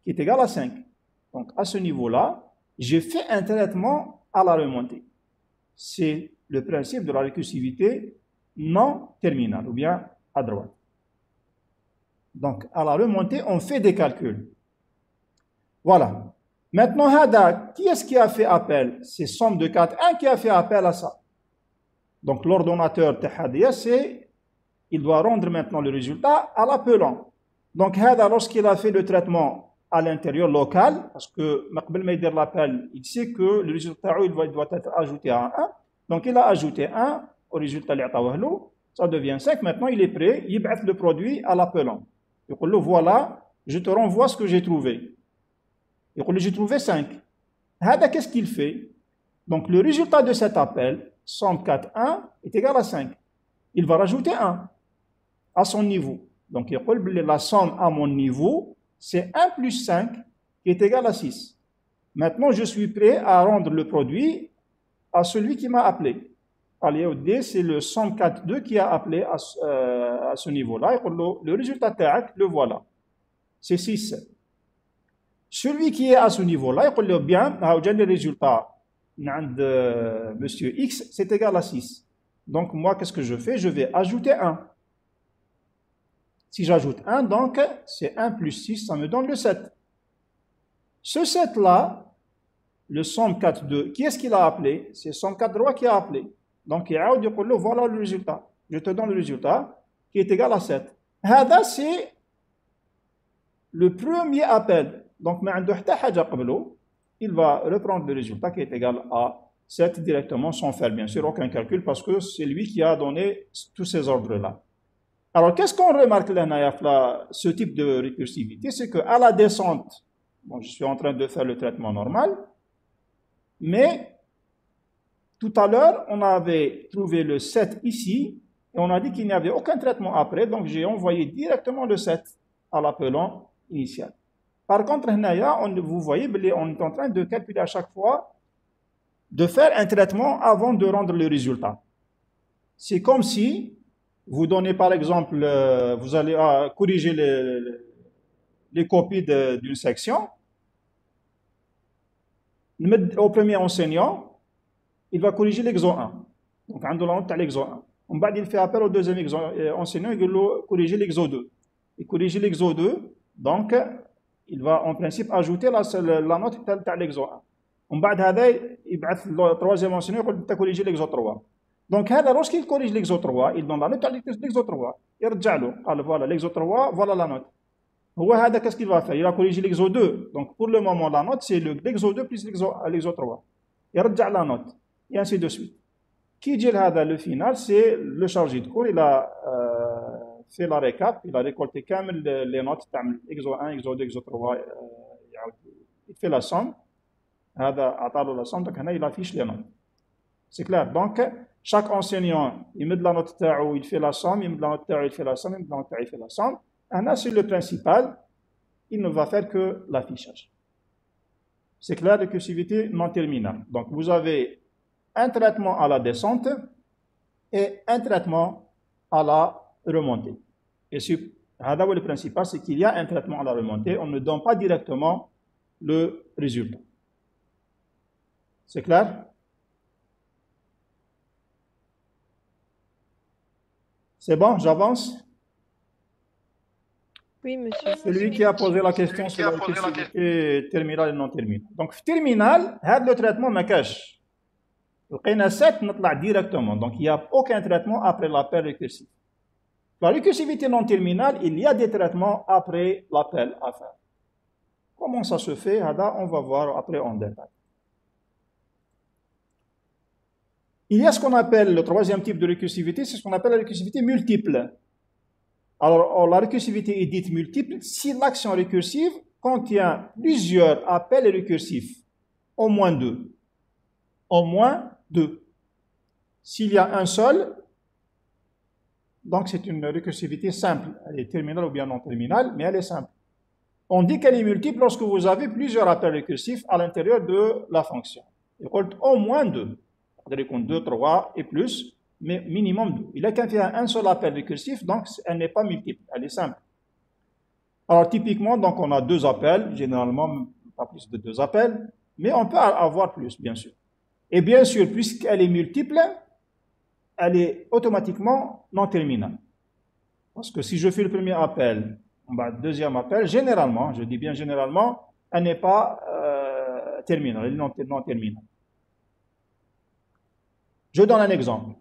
qui est égal à 5. Donc, à ce niveau-là, j'ai fait un traitement à la remontée. C'est le principe de la récursivité non terminale, ou bien à droite. Donc, à la remontée, on fait des calculs. Voilà. Maintenant, HADA, qui est-ce qui a fait appel? C'est somme de 4, 1 qui a fait appel à ça. Donc, l'ordonnateur de HADA, il doit rendre maintenant le résultat à l'appelant. Donc, HADA, lorsqu'il a fait le traitement à l'intérieur local, parce que l'appel, il sait que le résultat il doit être ajouté à 1. Donc, il a ajouté 1 au résultat, ça devient 5. Maintenant, il est prêt, il met le produit à l'appelant. Il dit, voilà, je te renvoie ce que j'ai trouvé. Il dit, j'ai trouvé 5. Hada, qu'est-ce qu'il fait? Donc, le résultat de cet appel, somme 4, 1, est égal à 5. Il va rajouter 1 à son niveau. Donc, il dit, la somme à mon niveau, c'est 1 plus 5 qui est égal à 6. Maintenant, je suis prêt à rendre le produit à celui qui m'a appelé. D, c'est le somme 4, 2 qui a appelé à ce niveau-là. Le résultat TAC, le voilà. C'est 6. Celui qui est à ce niveau-là, il dit bien, le résultat de monsieur X, c'est égal à 6. Donc, moi, qu'est-ce que je fais? Je vais ajouter 1. Si j'ajoute 1, donc, c'est 1 plus 6, ça me donne le 7. Ce 7-là, le somme 4, 2, qui est-ce qu'il a appelé? C'est somme 4, 3 qui a appelé. Donc, il a dit, voilà le résultat. Je te donne le résultat qui est égal à 7. Hada, c'est le premier appel. Donc, il va reprendre le résultat qui est égal à 7 directement sans faire bien sûr aucun calcul parce que c'est lui qui a donné tous ces ordres-là. Alors, qu'est-ce qu'on remarque là, ce type de récursivité? C'est qu'à la descente, bon, je suis en train de faire le traitement normal, mais tout à l'heure, on avait trouvé le 7 ici, et on a dit qu'il n'y avait aucun traitement après, donc j'ai envoyé directement le 7 à l'appelant initial. Par contre, vous voyez, on est en train de calculer à chaque fois, de faire un traitement avant de rendre le résultat. C'est comme si Vous donnez par exemple, vous allez corriger les copies d'une section. Au premier enseignant, il va corriger l'exo 1. Donc, on a la l'exo 1. Il fait appel au deuxième enseignant, il va corriger l'exo 2. Il corrige l'exo 2, donc il va en principe ajouter la note de l'exo 1. Il va le troisième enseignant, il va corriger l'exo 3. Donc, lorsqu'il corrige l'exo 3, il donne la note de l'exo 3. Il rejette voilà l'exo 3, voilà la note. Qu'est-ce qu'il va faire? Il va corriger l'exo 2. Donc, pour le moment, la note, c'est l'exo 2 plus l'exo 3. Il rejette la note. Et ainsi de suite. Qui dit le final, c'est le chargé de cours. Il a fait la récap, il a récolté quand même les notes, exo 1, exo 2, exo 3. Il fait la somme. La somme, donc il affiche les notes. C'est clair. Donc, chaque enseignant, il met de la note TAO, il fait la somme, il met de la note TAO, il fait la somme, il met de la note TAO, il fait la somme. C'est le principal, il ne va faire que l'affichage. C'est clair, récursivité non terminale. Donc, vous avez un traitement à la descente et un traitement à la remontée. Et le principal, c'est qu'il y a un traitement à la remontée, on ne donne pas directement le résultat. C'est clair? C'est bon, j'avance? Oui, monsieur. Celui qui a posé la question sur la récursivité terminale et non terminale. Donc, terminal, le traitement me cache. Le 7 نطلع directement. Donc, il n'y a aucun traitement après l'appel récursif. La récursivité non terminale, il y a des traitements après l'appel à faire. Comment ça se fait? On va voir après en détail. Il y a ce qu'on appelle le troisième type de récursivité, c'est ce qu'on appelle la récursivité multiple. Alors, la récursivité est dite multiple si l'action récursive contient plusieurs appels récursifs, au moins deux. Au moins deux. S'il y a un seul, donc c'est une récursivité simple. Elle est terminale ou bien non terminale, mais elle est simple. On dit qu'elle est multiple lorsque vous avez plusieurs appels récursifs à l'intérieur de la fonction. Il compte au moins deux. C'est-à-dire qu'on 2, 3 et plus, mais minimum 2. Il y a qu'un fait un seul appel récursif, donc elle n'est pas multiple, elle est simple. Alors typiquement, donc on a deux appels, généralement pas plus de deux appels, mais on peut avoir plus, bien sûr. Et bien sûr, puisqu'elle est multiple, elle est automatiquement non terminale. Parce que si je fais le premier appel, le deuxième appel, généralement, je dis bien généralement, elle n'est pas terminale, elle est non terminale. Je donne un exemple.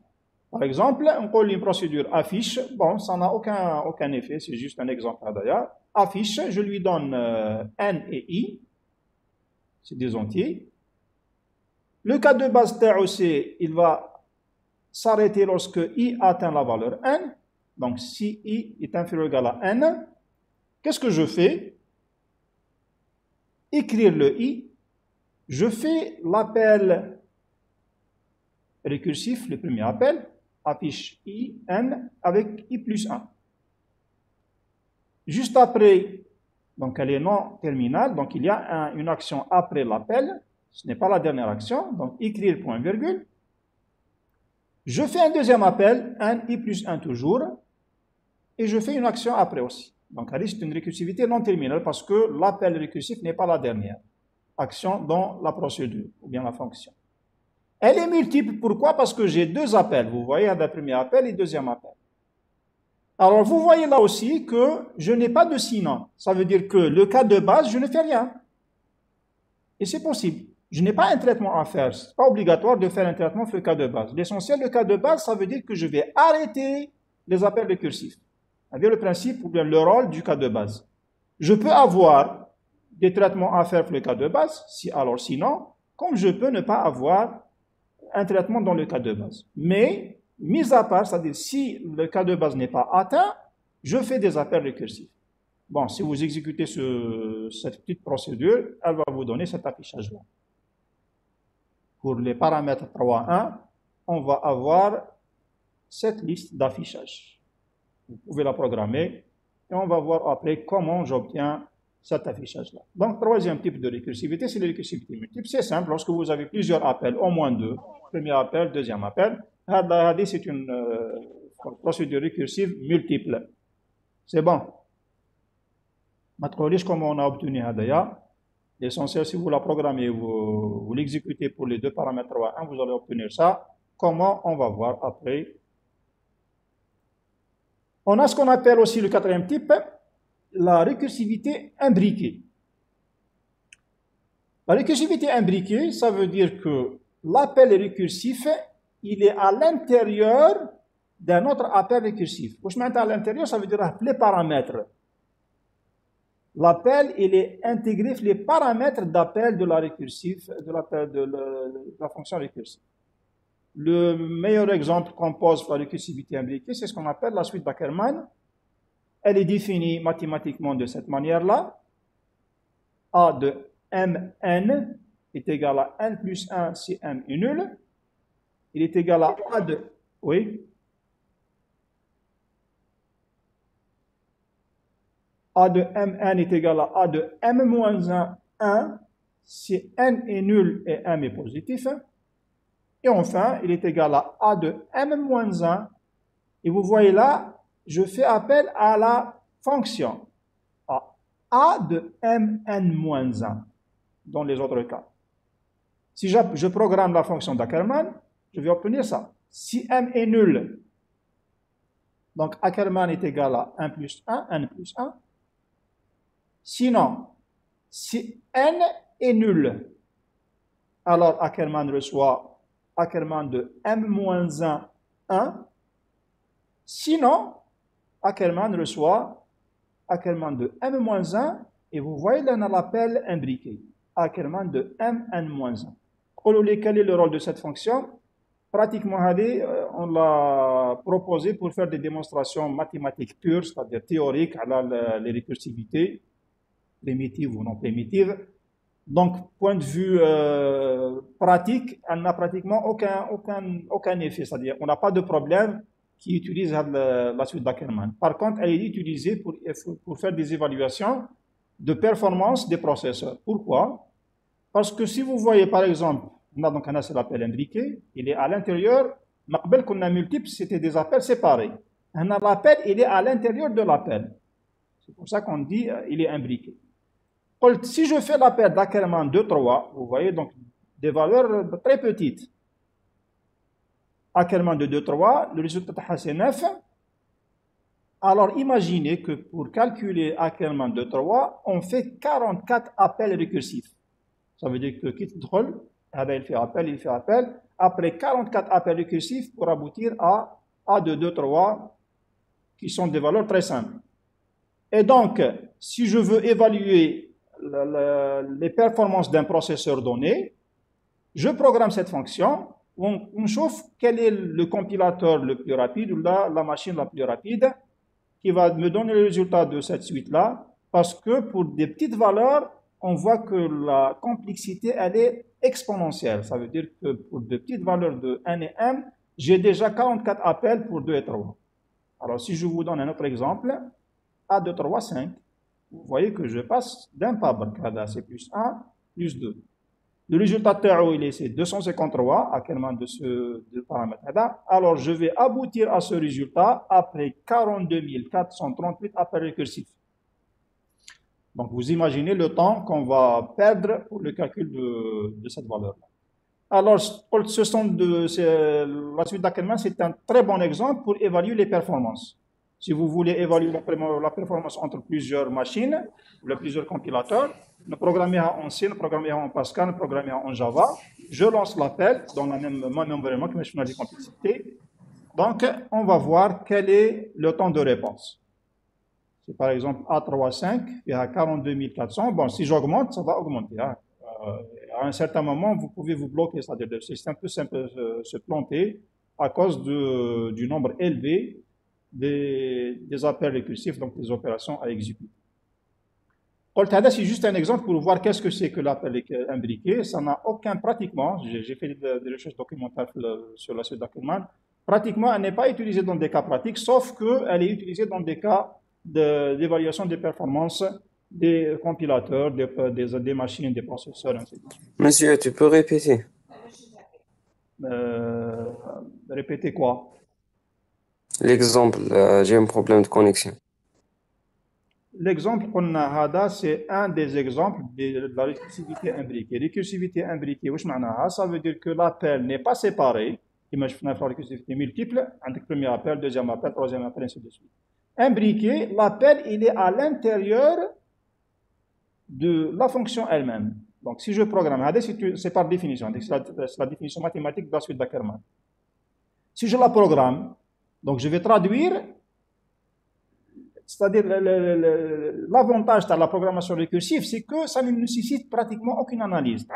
Par exemple, on colle une procédure affiche. Bon, ça n'a aucun effet, c'est juste un exemple d'ailleurs. Affiche, je lui donne n et i, c'est des entiers. Le cas de base TOC, il va s'arrêter lorsque i atteint la valeur n. Donc, si i est inférieur ou égal à n, qu'est-ce que je fais? Écrire le i. Je fais l'appel récursif, le premier appel, affiche i, n, avec i plus 1. Juste après, donc elle est non terminale, donc il y a une action après l'appel, ce n'est pas la dernière action, donc écrire point virgule. Je fais un deuxième appel, n, i plus 1 toujours, et je fais une action après aussi. Donc c'est une récursivité non terminale parce que l'appel récursif n'est pas la dernière action dans la procédure, ou bien la fonction. Elle est multiple, pourquoi? Parce que j'ai deux appels. Vous voyez, un premier appel et deuxième appel. Alors, vous voyez là aussi que je n'ai pas de sinon. Ça veut dire que le cas de base, je ne fais rien. Et c'est possible. Je n'ai pas un traitement à faire. Ce n'est pas obligatoire de faire un traitement sur le cas de base. L'essentiel, le cas de base, ça veut dire que je vais arrêter les appels récursifs. C'est-à-dire le principe ou bien le rôle du cas de base. Je peux avoir des traitements à faire pour le cas de base, sinon, comme je peux ne pas avoir un traitement dans le cas de base. Mais, mis à part, c'est-à-dire si le cas de base n'est pas atteint, je fais des appels récursifs. Bon, si vous exécutez cette petite procédure, elle va vous donner cet affichage-là. Pour les paramètres 3.1, on va avoir cette liste d'affichage. Vous pouvez la programmer et on va voir après comment j'obtiens cet affichage-là. Donc, troisième type de récursivité, c'est la récursivité multiple. C'est simple, lorsque vous avez plusieurs appels, au moins deux, premier appel, deuxième appel, c'est une Donc, procédure récursive multiple. C'est bon. Maintenant, comment on a obtenu Hadaya? L'essentiel, si vous la programmez, vous l'exécutez pour les deux paramètres 3 1, vous allez obtenir ça. Comment? On va voir après. On a ce qu'on appelle aussi le quatrième type, la récursivité imbriquée. La récursivité imbriquée, ça veut dire que l'appel récursif, il est à l'intérieur d'un autre appel récursif. Quand je mets à l'intérieur, ça veut dire les paramètres. L'appel, il est intégré les paramètres d'appel de la récursif, de la fonction récursive. Le meilleur exemple qu'on pose pour la récursivité imbriquée, c'est ce qu'on appelle la suite d'Ackermann. Elle est définie mathématiquement de cette manière-là. A de Mn est égal à n plus 1 si m est nul. Il est égal à A de... Oui. A de Mn est égal à A de M moins 1 si n est nul et m est positif. Et enfin, il est égal à A de M moins 1. Et vous voyez là, je fais appel à la fonction à A de Mn moins 1 dans les autres cas. Si je programme la fonction d'Ackermann, je vais obtenir ça. Si m est nul, donc Ackermann est égal à 1 plus 1, n plus 1. Sinon, si n est nul, alors Ackermann reçoit Ackermann de m-1, 1. Sinon, Ackermann reçoit Ackermann de m-1, et vous voyez là, on a l'appel imbriqué. Ackermann de mn-1. Quel est le rôle de cette fonction? Pratiquement, on l'a proposé pour faire des démonstrations mathématiques pures, c'est-à-dire théoriques, à les récursivités, primitives ou non primitives. Donc, point de vue pratique, elle n'a pratiquement aucun effet, c'est-à-dire on n'a pas de problème qui utilise la suite d'Ackermann. Par contre, elle est utilisée pour faire des évaluations de performance des processeurs. Pourquoi? Parce que si vous voyez par exemple, on a donc un appel imbriqué, il est à l'intérieur, Maqbel qu'on a multiple, c'était des appels séparés. L'appel, il est à l'intérieur de l'appel. C'est pour ça qu'on dit il est imbriqué. Si je fais l'appel d'Ackermann 2, 3, vous voyez donc des valeurs très petites. Ackermann de 2, 3, le résultat c'est 9. Alors imaginez que pour calculer Ackermann de 3, on fait 44 appels récursifs. Ça veut dire que quitte drôle, il fait appel. Après 44 appels récursifs pour aboutir à A de 2, 3, qui sont des valeurs très simples. Et donc, si je veux évaluer les performances d'un processeur donné, je programme cette fonction, on chauffe quel est le compilateur le plus rapide ou la machine la plus rapide qui va me donner le résultat de cette suite-là, parce que pour des petites valeurs, on voit que la complexité, elle est exponentielle. Ça veut dire que pour de petites valeurs de n et m, j'ai déjà 44 appels pour 2 et 3. Alors, si je vous donne un autre exemple, A de 3, 5, vous voyez que je passe d'un pabre, c'est plus 1, plus 2. Le résultat TAO, il est 253, Ackermann de ce paramètre-là. Alors, je vais aboutir à ce résultat après 42 438 appels récursifs. Donc, vous imaginez le temps qu'on va perdre pour le calcul de cette valeur-là. Alors, la suite d'Ackermann, c'est un très bon exemple pour évaluer les performances. Si vous voulez évaluer la performance entre plusieurs machines, ou plusieurs compilateurs, le programmer en C, le programmer en Pascal, le programmer en Java, je lance l'appel dans le même environnement que je de complexité. Donc, on va voir quel est le temps de réponse. C'est par exemple A35, il y a 42 400. Bon, si j'augmente, ça va augmenter. Hein. À un certain moment, vous pouvez vous bloquer, c'est-à-dire le système peut se planter à cause du nombre élevé des appels récursifs, donc des opérations à exécuter. C'est juste un exemple pour voir qu'est-ce que c'est que l'appel imbriqué. Ça n'a aucun, pratiquement, j'ai fait des recherches documentaires sur la suite d'Ackermann, pratiquement elle n'est pas utilisée dans des cas pratiques, sauf qu'elle est utilisée dans des cas d'évaluation des performances des compilateurs, des machines, des processeurs, ainsi de suite. Monsieur, tu peux répéter? Répéter quoi? L'exemple, j'ai un problème de connexion. L'exemple qu'on a هذا, c'est un des exemples de la récursivité imbriquée. Récursivité imbriquée, واش معناها? Ça veut dire que l'appel n'est pas séparé. كما شفنا في la récursivité multiple, عندك premier appel, deuxième appel, troisième appel, ainsi de suite. Imbriqué, l'appel il est à l'intérieur de la fonction elle-même. Donc si je programme, c'est par définition, c'est la définition mathématique de la suite d'Ackermann. Si je la programme, donc je vais traduire, c'est-à-dire l'avantage de la programmation récursive, c'est que ça ne nécessite pratiquement aucune analyse.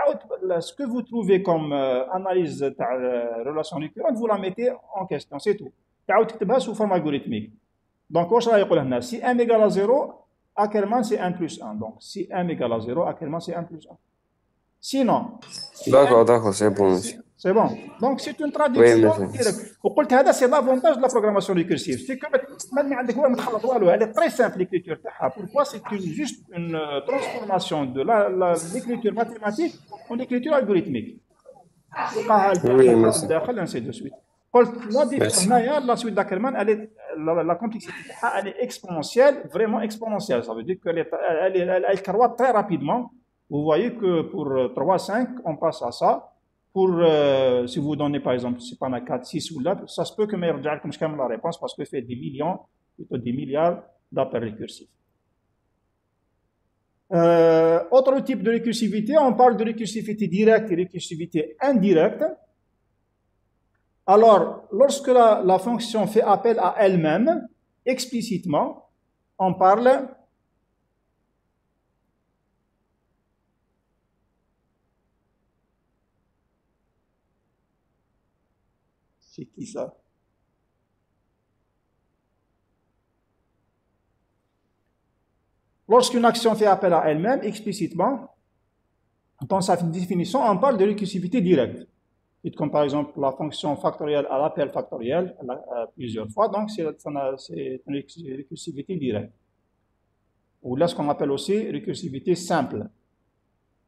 Ce que vous trouvez comme analyse de relation récurrente, vous la mettez en question, c'est tout. تكتبها sous forme algorithmique. Donc, si m égale à 0, Ackermann c'est 1 plus 1. Donc, si m égale à 0, Ackermann c'est 1 plus 1. Sinon, D'accord, c'est bon, monsieur. c'est bon. Donc, c'est une traduction Oui, directe. وقلت هذا c'est l'avantage de la programmation récursive. C'est que ما عندك والو ما تخلط والو. Elle est très simple l'écriture تاعها. Pourquoi? C'est juste une transformation de l'écriture mathématique en écriture algorithmique. Oui, merci. ainsi de suite. La suite d'Ackermann, la complexité elle est exponentielle, vraiment exponentielle. Ça veut dire qu'elle croît très rapidement. Vous voyez que pour 3, 5, on passe à ça. Pour, si vous donnez par exemple, c'est pas 4, 6 ou là, ça se peut que je comme je la réponse parce que fait des millions, plutôt des milliards d'appels récursifs. Autre type de récursivité, on parle de récursivité directe et récursivité indirecte. Alors, lorsque la fonction fait appel à elle-même, explicitement, on parle c'est qui ça? Lorsqu'une action fait appel à elle-même, explicitement, dans sa définition, on parle de récursivité directe. Comme par exemple la fonction factorielle à l'appel factoriel plusieurs fois, donc c'est une récursivité directe. Ou là, ce qu'on appelle aussi récursivité simple.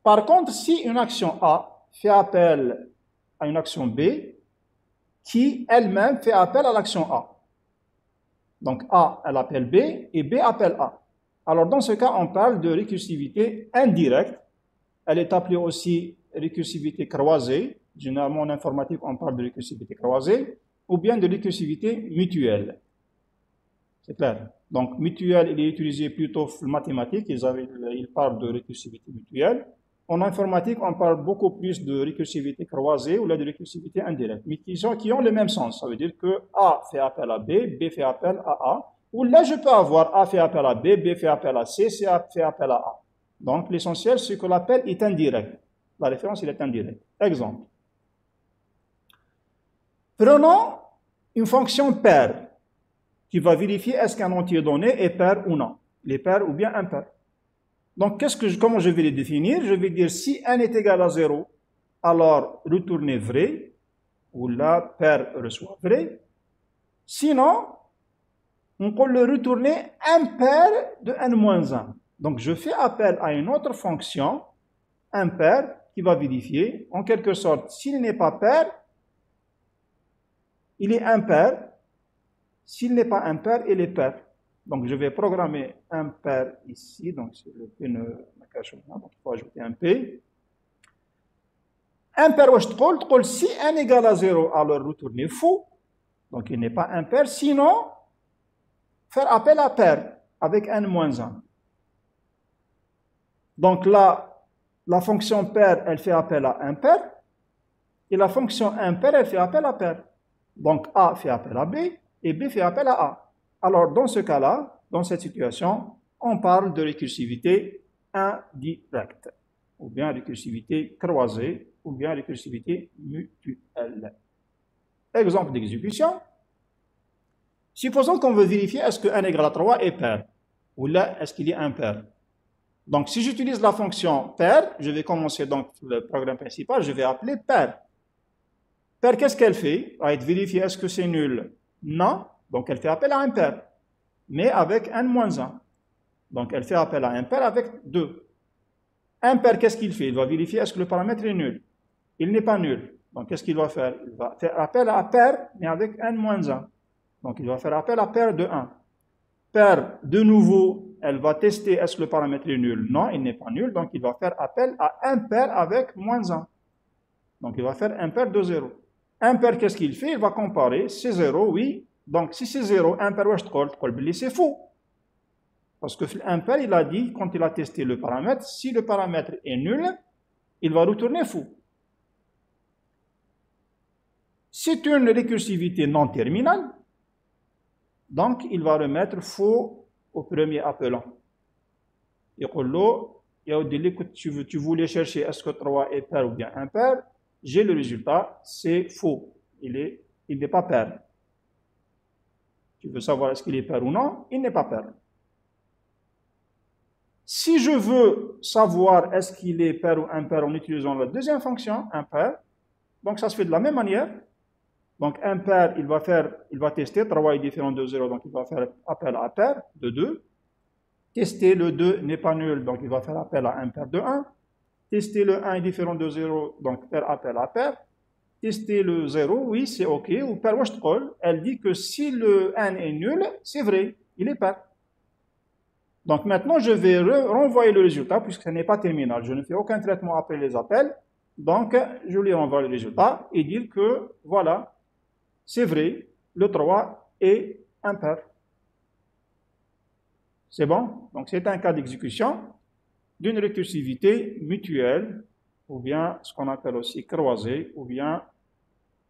Par contre, si une action A fait appel à une action B, qui elle-même fait appel à l'action A. Donc A, elle appelle B, et B appelle A. Alors dans ce cas, on parle de récursivité indirecte. Elle est appelée aussi récursivité croisée. Généralement, en informatique, on parle de récursivité croisée, ou bien de récursivité mutuelle. C'est clair. Donc, mutuelle, il est utilisé plutôt en mathématiques, ils parlent de récursivité mutuelle. En informatique, on parle beaucoup plus de récursivité croisée ou là de récursivité indirecte, mais qui ont le même sens. Ça veut dire que A fait appel à B, B fait appel à A, ou là, je peux avoir A fait appel à B, B fait appel à C, C fait appel à A. Donc, l'essentiel, c'est que l'appel est indirect. La référence, il est indirecte. Exemple. Prenons une fonction paire qui va vérifier est-ce qu'un entier donné est pair ou non. Il est pair ou bien impair. Donc, comment je vais les définir? Je vais dire si n est égal à 0, alors retournez vrai, ou là, pair reçoit vrai. Sinon, on peut le retourner impair de n-1. Donc, je fais appel à une autre fonction, impair, qui va vérifier, en quelque sorte, s'il n'est pas pair, il est impair. S'il n'est pas impair, il est pair. Donc, je vais programmer impair ici. Donc, c'est le P ne cache pas. Donc, il faut ajouter un P. Impair, si n égale à 0, alors retourner faux. Donc, il n'est pas impair. Sinon, faire appel à pair avec n-1. Donc, là, la fonction pair, elle fait appel à impair. Et la fonction impair, elle fait appel à pair. Donc, A fait appel à B et B fait appel à A. Alors, dans ce cas-là, dans cette situation, on parle de récursivité indirecte, ou bien récursivité croisée, ou bien récursivité mutuelle. Exemple d'exécution. Supposons qu'on veut vérifier est-ce que n égale à 3 est pair, ou là, est-ce qu'il est impair. Donc, si j'utilise la fonction pair, je vais commencer donc le programme principal, je vais appeler pair. Pair, qu'est-ce qu'elle fait? Elle va vérifier est-ce que c'est nul? Non. Donc, elle fait appel à un pair, mais avec n-1. Donc, elle fait appel à un pair avec 2. Un pair, qu'est-ce qu'il fait? Il va vérifier est-ce que le paramètre est nul. Il n'est pas nul. Donc, qu'est-ce qu'il va faire? Il va faire appel à un pair, mais avec n-1. Donc, il va faire appel à paire de 1. Paire, de nouveau, elle va tester est-ce que le paramètre est nul. Non, il n'est pas nul. Donc, il va faire appel à impair avec moins 1. Donc, il va faire impair de 0. Impair, qu'est-ce qu'il fait? Il va comparer. C'est 0, oui. Donc, si c'est 0, impair, c'est faux. Parce que l'impair, il a dit, quand il a testé le paramètre, si le paramètre est nul, il va retourner faux. C'est une récursivité non terminale. Donc, il va remettre faux au premier appelant. Il dit que tu voulais chercher est-ce que 3 est pair ou bien impair. J'ai le résultat, c'est faux. Il n'est pas pair. Tu veux savoir est-ce qu'il est pair ou non? Il n'est pas pair. Si je veux savoir est-ce qu'il est pair ou impair en utilisant la deuxième fonction, impair, donc ça se fait de la même manière. Donc impair, il va tester, 3 est différent de 0, donc il va faire appel à pair de 2. Tester le 2 n'est pas nul, donc il va faire appel à impair de 1. Tester le 1 est différent de 0, donc faire appel à pair. Tester le 0, oui, c'est OK. Ou pair washtkol, elle dit que si le n est nul, c'est vrai, il est pair. Donc maintenant, je vais renvoyer le résultat, puisque ce n'est pas terminal. Je ne fais aucun traitement après les appels. Donc, je lui renvoie le résultat et dire que, voilà, c'est vrai, le 3 est impair. C'est bon? Donc, c'est un cas d'exécution d'une récursivité mutuelle, ou bien ce qu'on appelle aussi croisée, ou bien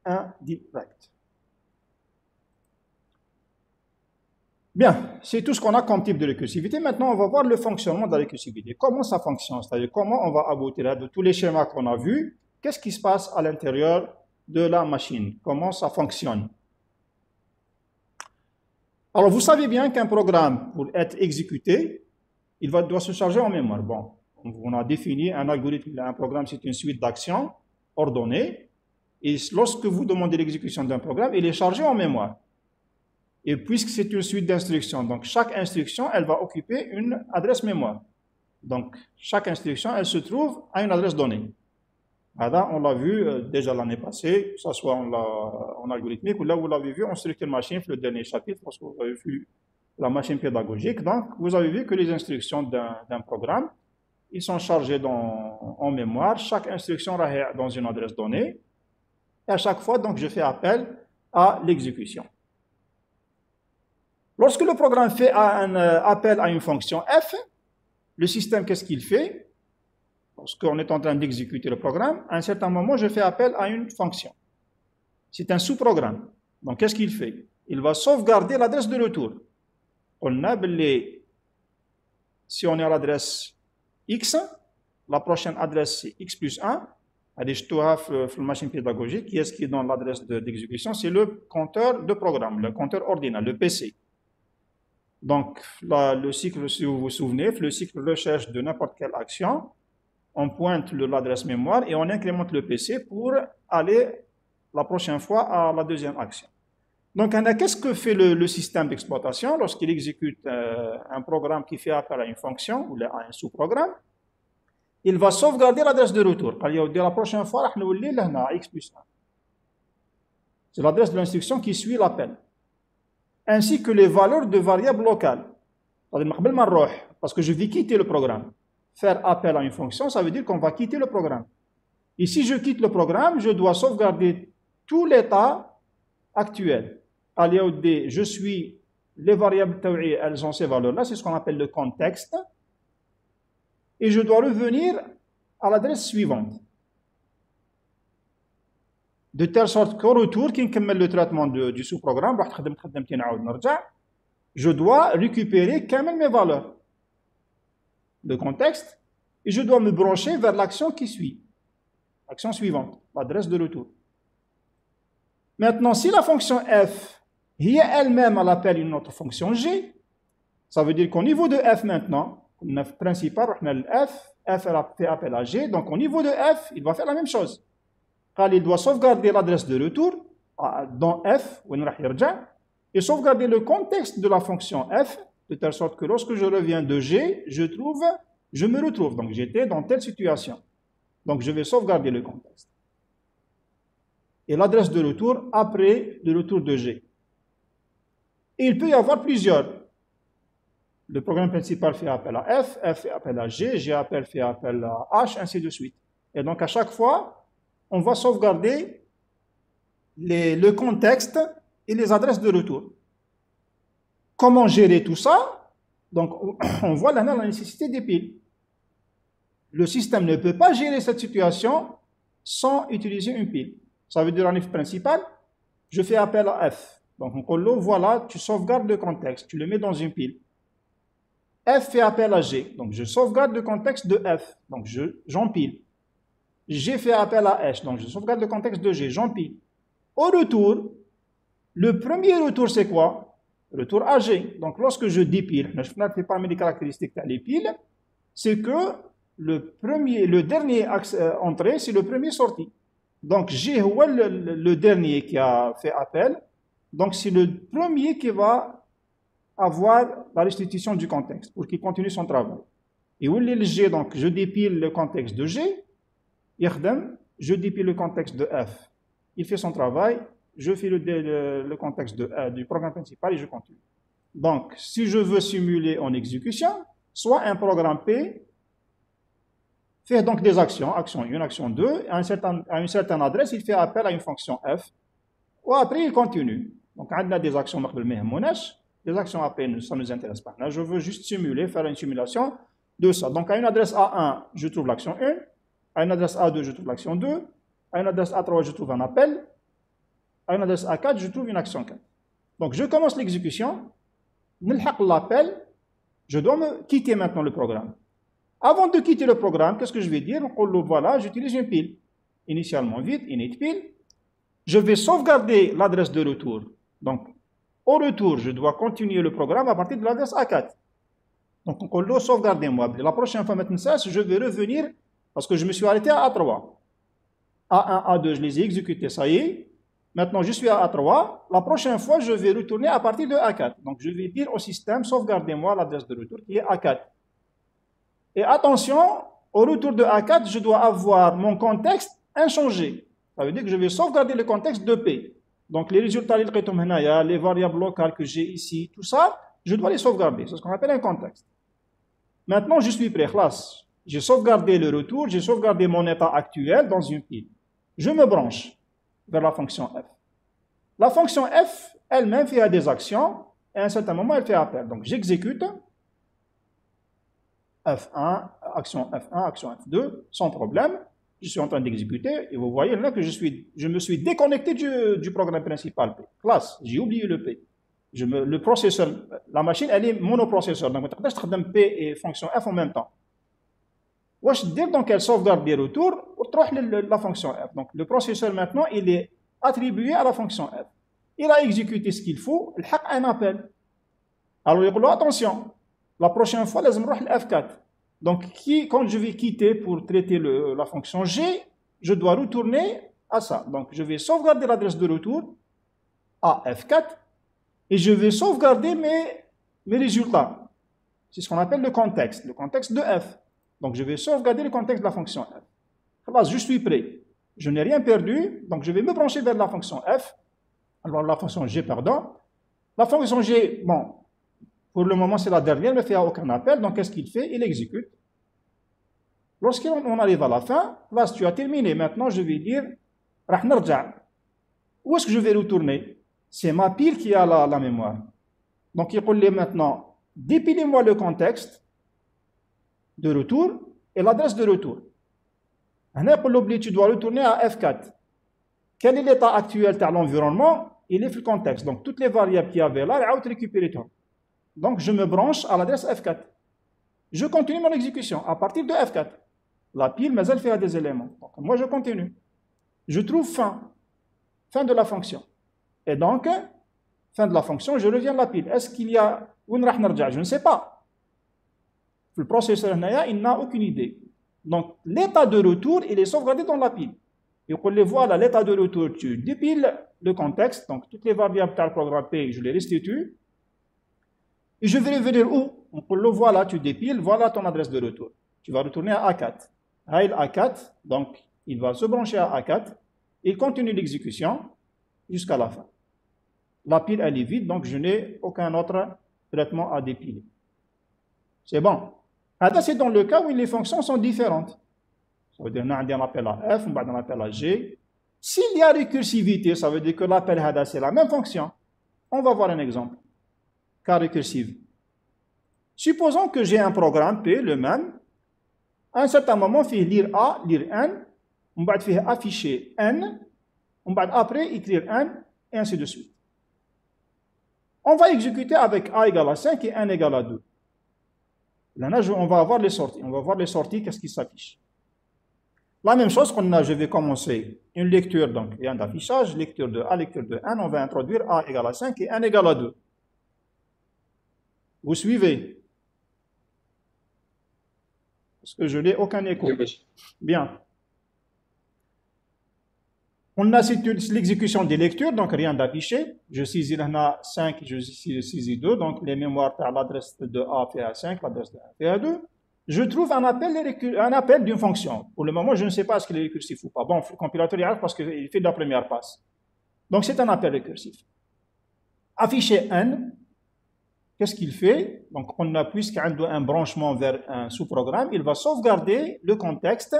indirecte. Bien, c'est tout ce qu'on a comme type de récursivité. Maintenant, on va voir le fonctionnement de la récursivité. Comment ça fonctionne? C'est-à-dire comment on va aboutir de tous les schémas qu'on a vus. Qu'est-ce qui se passe à l'intérieur de la machine? Comment ça fonctionne? Alors, vous savez bien qu'un programme, pour être exécuté, doit se charger en mémoire. Bon, on a défini un algorithme, un programme, c'est une suite d'actions ordonnées. Et lorsque vous demandez l'exécution d'un programme, il est chargé en mémoire. Et puisque c'est une suite d'instructions, donc chaque instruction, elle va occuper une adresse mémoire. Donc, chaque instruction, elle se trouve à une adresse donnée. Là, on l'a vu déjà l'année passée, que ce soit en algorithmique, ou là, vous l'avez vu en structure machine, le dernier chapitre, parce que vous avez vu la machine pédagogique. Donc, vous avez vu que les instructions d'un programme, ils sont chargés en mémoire. Chaque instruction est dans une adresse donnée. Et à chaque fois, donc, je fais appel à l'exécution. Lorsque le programme fait un appel à une fonction f, le système, qu'est-ce qu'il fait? Lorsqu'on est en train d'exécuter le programme, à un certain moment, je fais appel à une fonction. C'est un sous-programme. Donc, qu'est-ce qu'il fait? Il va sauvegarder l'adresse de retour. On a si on est à l'adresse x, la prochaine adresse c'est x plus 1. Je dois faire la machine pédagogique. Qui est-ce qui est dans l'adresse d'exécution? C'est le compteur de programme, le compteur ordinal, le PC. Donc, le cycle, si vous vous souvenez, le cycle recherche de n'importe quelle action, on pointe l'adresse mémoire et on incrémente le PC pour aller la prochaine fois à la deuxième action. Donc, qu'est-ce que fait le système d'exploitation lorsqu'il exécute un programme qui fait appel à une fonction ou à un sous-programme? Il va sauvegarder l'adresse de retour. La prochaine fois, on va x plus 1. C'est l'adresse de l'instruction qui suit l'appel. Ainsi que les valeurs de variables locales. Parce que je vais quitter le programme. Faire appel à une fonction, ça veut dire qu'on va quitter le programme. Et si je quitte le programme, je dois sauvegarder tout l'état actuel. Je suis, les variables taou'i, elles ont ces valeurs-là, c'est ce qu'on appelle le contexte. Et je dois revenir à l'adresse suivante. De telle sorte qu'au retour, qui commence le traitement du sous-programme, je dois récupérer quand même mes valeurs. Le contexte, et je dois me brancher vers l'action qui suit. L'action suivante, l'adresse de retour. Maintenant, si la fonction f, elle-même, elle appelle une autre fonction g, ça veut dire qu'au niveau de f maintenant, le principal, f elle fait appel à g, donc au niveau de f, il va faire la même chose. Car il doit sauvegarder l'adresse de retour dans f, et sauvegarder le contexte de la fonction f, de telle sorte que lorsque je reviens de g, je me retrouve. Donc j'étais dans telle situation. Donc je vais sauvegarder le contexte. Et l'adresse de retour après le retour de g. Et il peut y avoir plusieurs. Le programme principal fait appel à F, F fait appel à G, G fait appel à H, ainsi de suite. Et donc à chaque fois, on va sauvegarder le contexte et les adresses de retour. Comment gérer tout ça? Donc on voit là la nécessité des piles. Le système ne peut pas gérer cette situation sans utiliser une pile. Ça veut dire en F principal, je fais appel à F. Donc on dit, voilà, tu sauvegardes le contexte, tu le mets dans une pile. F fait appel à G, donc je sauvegarde le contexte de F, donc j'empile. G fait appel à H, donc je sauvegarde le contexte de G, j'empile. Au retour, le premier retour c'est quoi? Retour à G. Donc lorsque je dépile, je ne fais pas mes caractéristiques des piles, c'est que le dernier entrée, c'est le premier sorti. Donc G est le dernier qui a fait appel, donc c'est le premier qui va avoir la restitution du contexte pour qu'il continue son travail. Et où est le G? Donc je dépile le contexte de G, je dépile le contexte de F. Il fait son travail, je fais le contexte du programme principal et je continue. Donc si je veux simuler en exécution, soit un programme P fait donc des actions, action 1, action 2, à une certaine adresse, il fait appel à une fonction F, ou après il continue. Donc on a des actions des actions après, ça ne nous intéresse pas. Là, je veux juste simuler, faire une simulation de ça. Donc, à une adresse A1, je trouve l'action 1. À une adresse A2, je trouve l'action 2. À une adresse A3, je trouve un appel. À une adresse A4, je trouve une action 4. Donc, je commence l'exécution. L'appel, je dois me quitter maintenant le programme. Avant de quitter le programme, qu'est-ce que je vais dire? Voilà, j'utilise une pile. Initialement vide, init pile. Je vais sauvegarder l'adresse de retour. Donc, au retour, je dois continuer le programme à partir de l'adresse A4. Donc, on peut sauvegarder moi. La prochaine fois, maintenant, je vais revenir parce que je me suis arrêté à A3. A1, A2, je les ai exécutés, ça y est. Maintenant, je suis à A3. La prochaine fois, je vais retourner à partir de A4. Donc, je vais dire au système, sauvegardez-moi l'adresse de retour qui est A4. Et attention, au retour de A4, je dois avoir mon contexte inchangé. Ça veut dire que je vais sauvegarder le contexte de P. Donc, les résultats, les variables locales que j'ai ici, tout ça, je dois les sauvegarder. C'est ce qu'on appelle un contexte. Maintenant, je suis prêt, classe. J'ai sauvegardé le retour, j'ai sauvegardé mon état actuel dans une pile. Je me branche vers la fonction F. La fonction F, elle-même fait des actions, et à un certain moment, elle fait appel. Donc, j'exécute F1, action F1, action F2, sans problème. Je suis en train d'exécuter, et vous voyez là que je me suis déconnecté du programme principal P. Classe, j'ai oublié le P. Le processeur, la machine, elle est monoprocesseur. Donc, je peux P et fonction F en même temps. Donc, elle sauvegarde des retours pour la fonction F. Donc, le processeur maintenant, il est attribué à la fonction F. Il a exécuté ce qu'il faut, il a un appel. Alors, il dit attention, la prochaine fois, je vais aller F4. Donc, quand je vais quitter pour traiter la fonction G, je dois retourner à ça. Donc, je vais sauvegarder l'adresse de retour à F4 et je vais sauvegarder mes résultats. C'est ce qu'on appelle le contexte de F. Donc, je vais sauvegarder le contexte de la fonction F. Là, je suis prêt. Je n'ai rien perdu, donc je vais me brancher vers la fonction F. Alors, la fonction G, pardon. La fonction G, bon, pour le moment, c'est la dernière, ne fait aucun appel. Donc, qu'est-ce qu'il fait? Il exécute. Lorsqu'on arrive à la fin, là, tu as terminé. Maintenant, je vais dire, où est-ce que je vais retourner? C'est ma pile qui a la mémoire. Donc, il dit maintenant, dépilez-moi le contexte de retour et l'adresse de retour. Tu dois retourner à F4. Quel est l'état actuel de l'environnement? Il est le contexte. Donc, toutes les variables qu'il y avait là, elles sont récupérées. Donc, je me branche à l'adresse F4. Je continue mon exécution à partir de F4. La pile, mais elle fait des éléments. Donc, moi, je continue. Je trouve fin de la fonction. Et donc, fin de la fonction, je reviens à la pile. Est-ce qu'il y a... Je ne sais pas. Le processeur, il n'a aucune idée. Donc, l'état de retour, il est sauvegardé dans la pile. Et pour les voir, l'état de retour, tu dépiles le contexte. Donc, toutes les variables que tu as programmées, je les restitue. Et je vais revenir où? On peut le voir là, tu dépiles, voilà ton adresse de retour. Tu vas retourner à A4. A4, donc il va se brancher à A4. Il continue l'exécution jusqu'à la fin. La pile, elle est vide, donc je n'ai aucun autre traitement à dépiler. C'est bon. C'est dans le cas où les fonctions sont différentes. Ça veut dire qu'on a un appel à f, on a un appel à g. S'il y a récursivité, ça veut dire que l'appel hada, c'est la même fonction. On va voir un exemple. Cas récursive. Supposons que j'ai un programme P, le même. À un certain moment, il fait lire A, lire N. On va faire afficher N. On va après écrire N, et ainsi de suite. On va exécuter avec A égale à 5 et N égale à 2. Là, on va avoir les sorties. On va voir les sorties, qu'est-ce qui s'affiche. La même chose qu'on a, je vais commencer une lecture, donc il y a un affichage, lecture de A, lecture de N, on va introduire A égale à 5 et N égale à 2. Vous suivez? Parce que je n'ai aucun écho. Bien. On a l'exécution des lectures, donc rien d'affiché. Je saisis là 5, je saisis 2, donc les mémoires à l'adresse de A fait à 5, l'adresse de A fait à 2. Je trouve un appel d'une fonction. Pour le moment, je ne sais pas est-ce qu'il est récursif ou pas. Bon, le compilateur y arrive parce qu'il fait de la première passe. Donc c'est un appel récursif. Afficher N, qu'est-ce qu'il fait? Donc on a puisqu'il y a un branchement vers un sous-programme, il va sauvegarder le contexte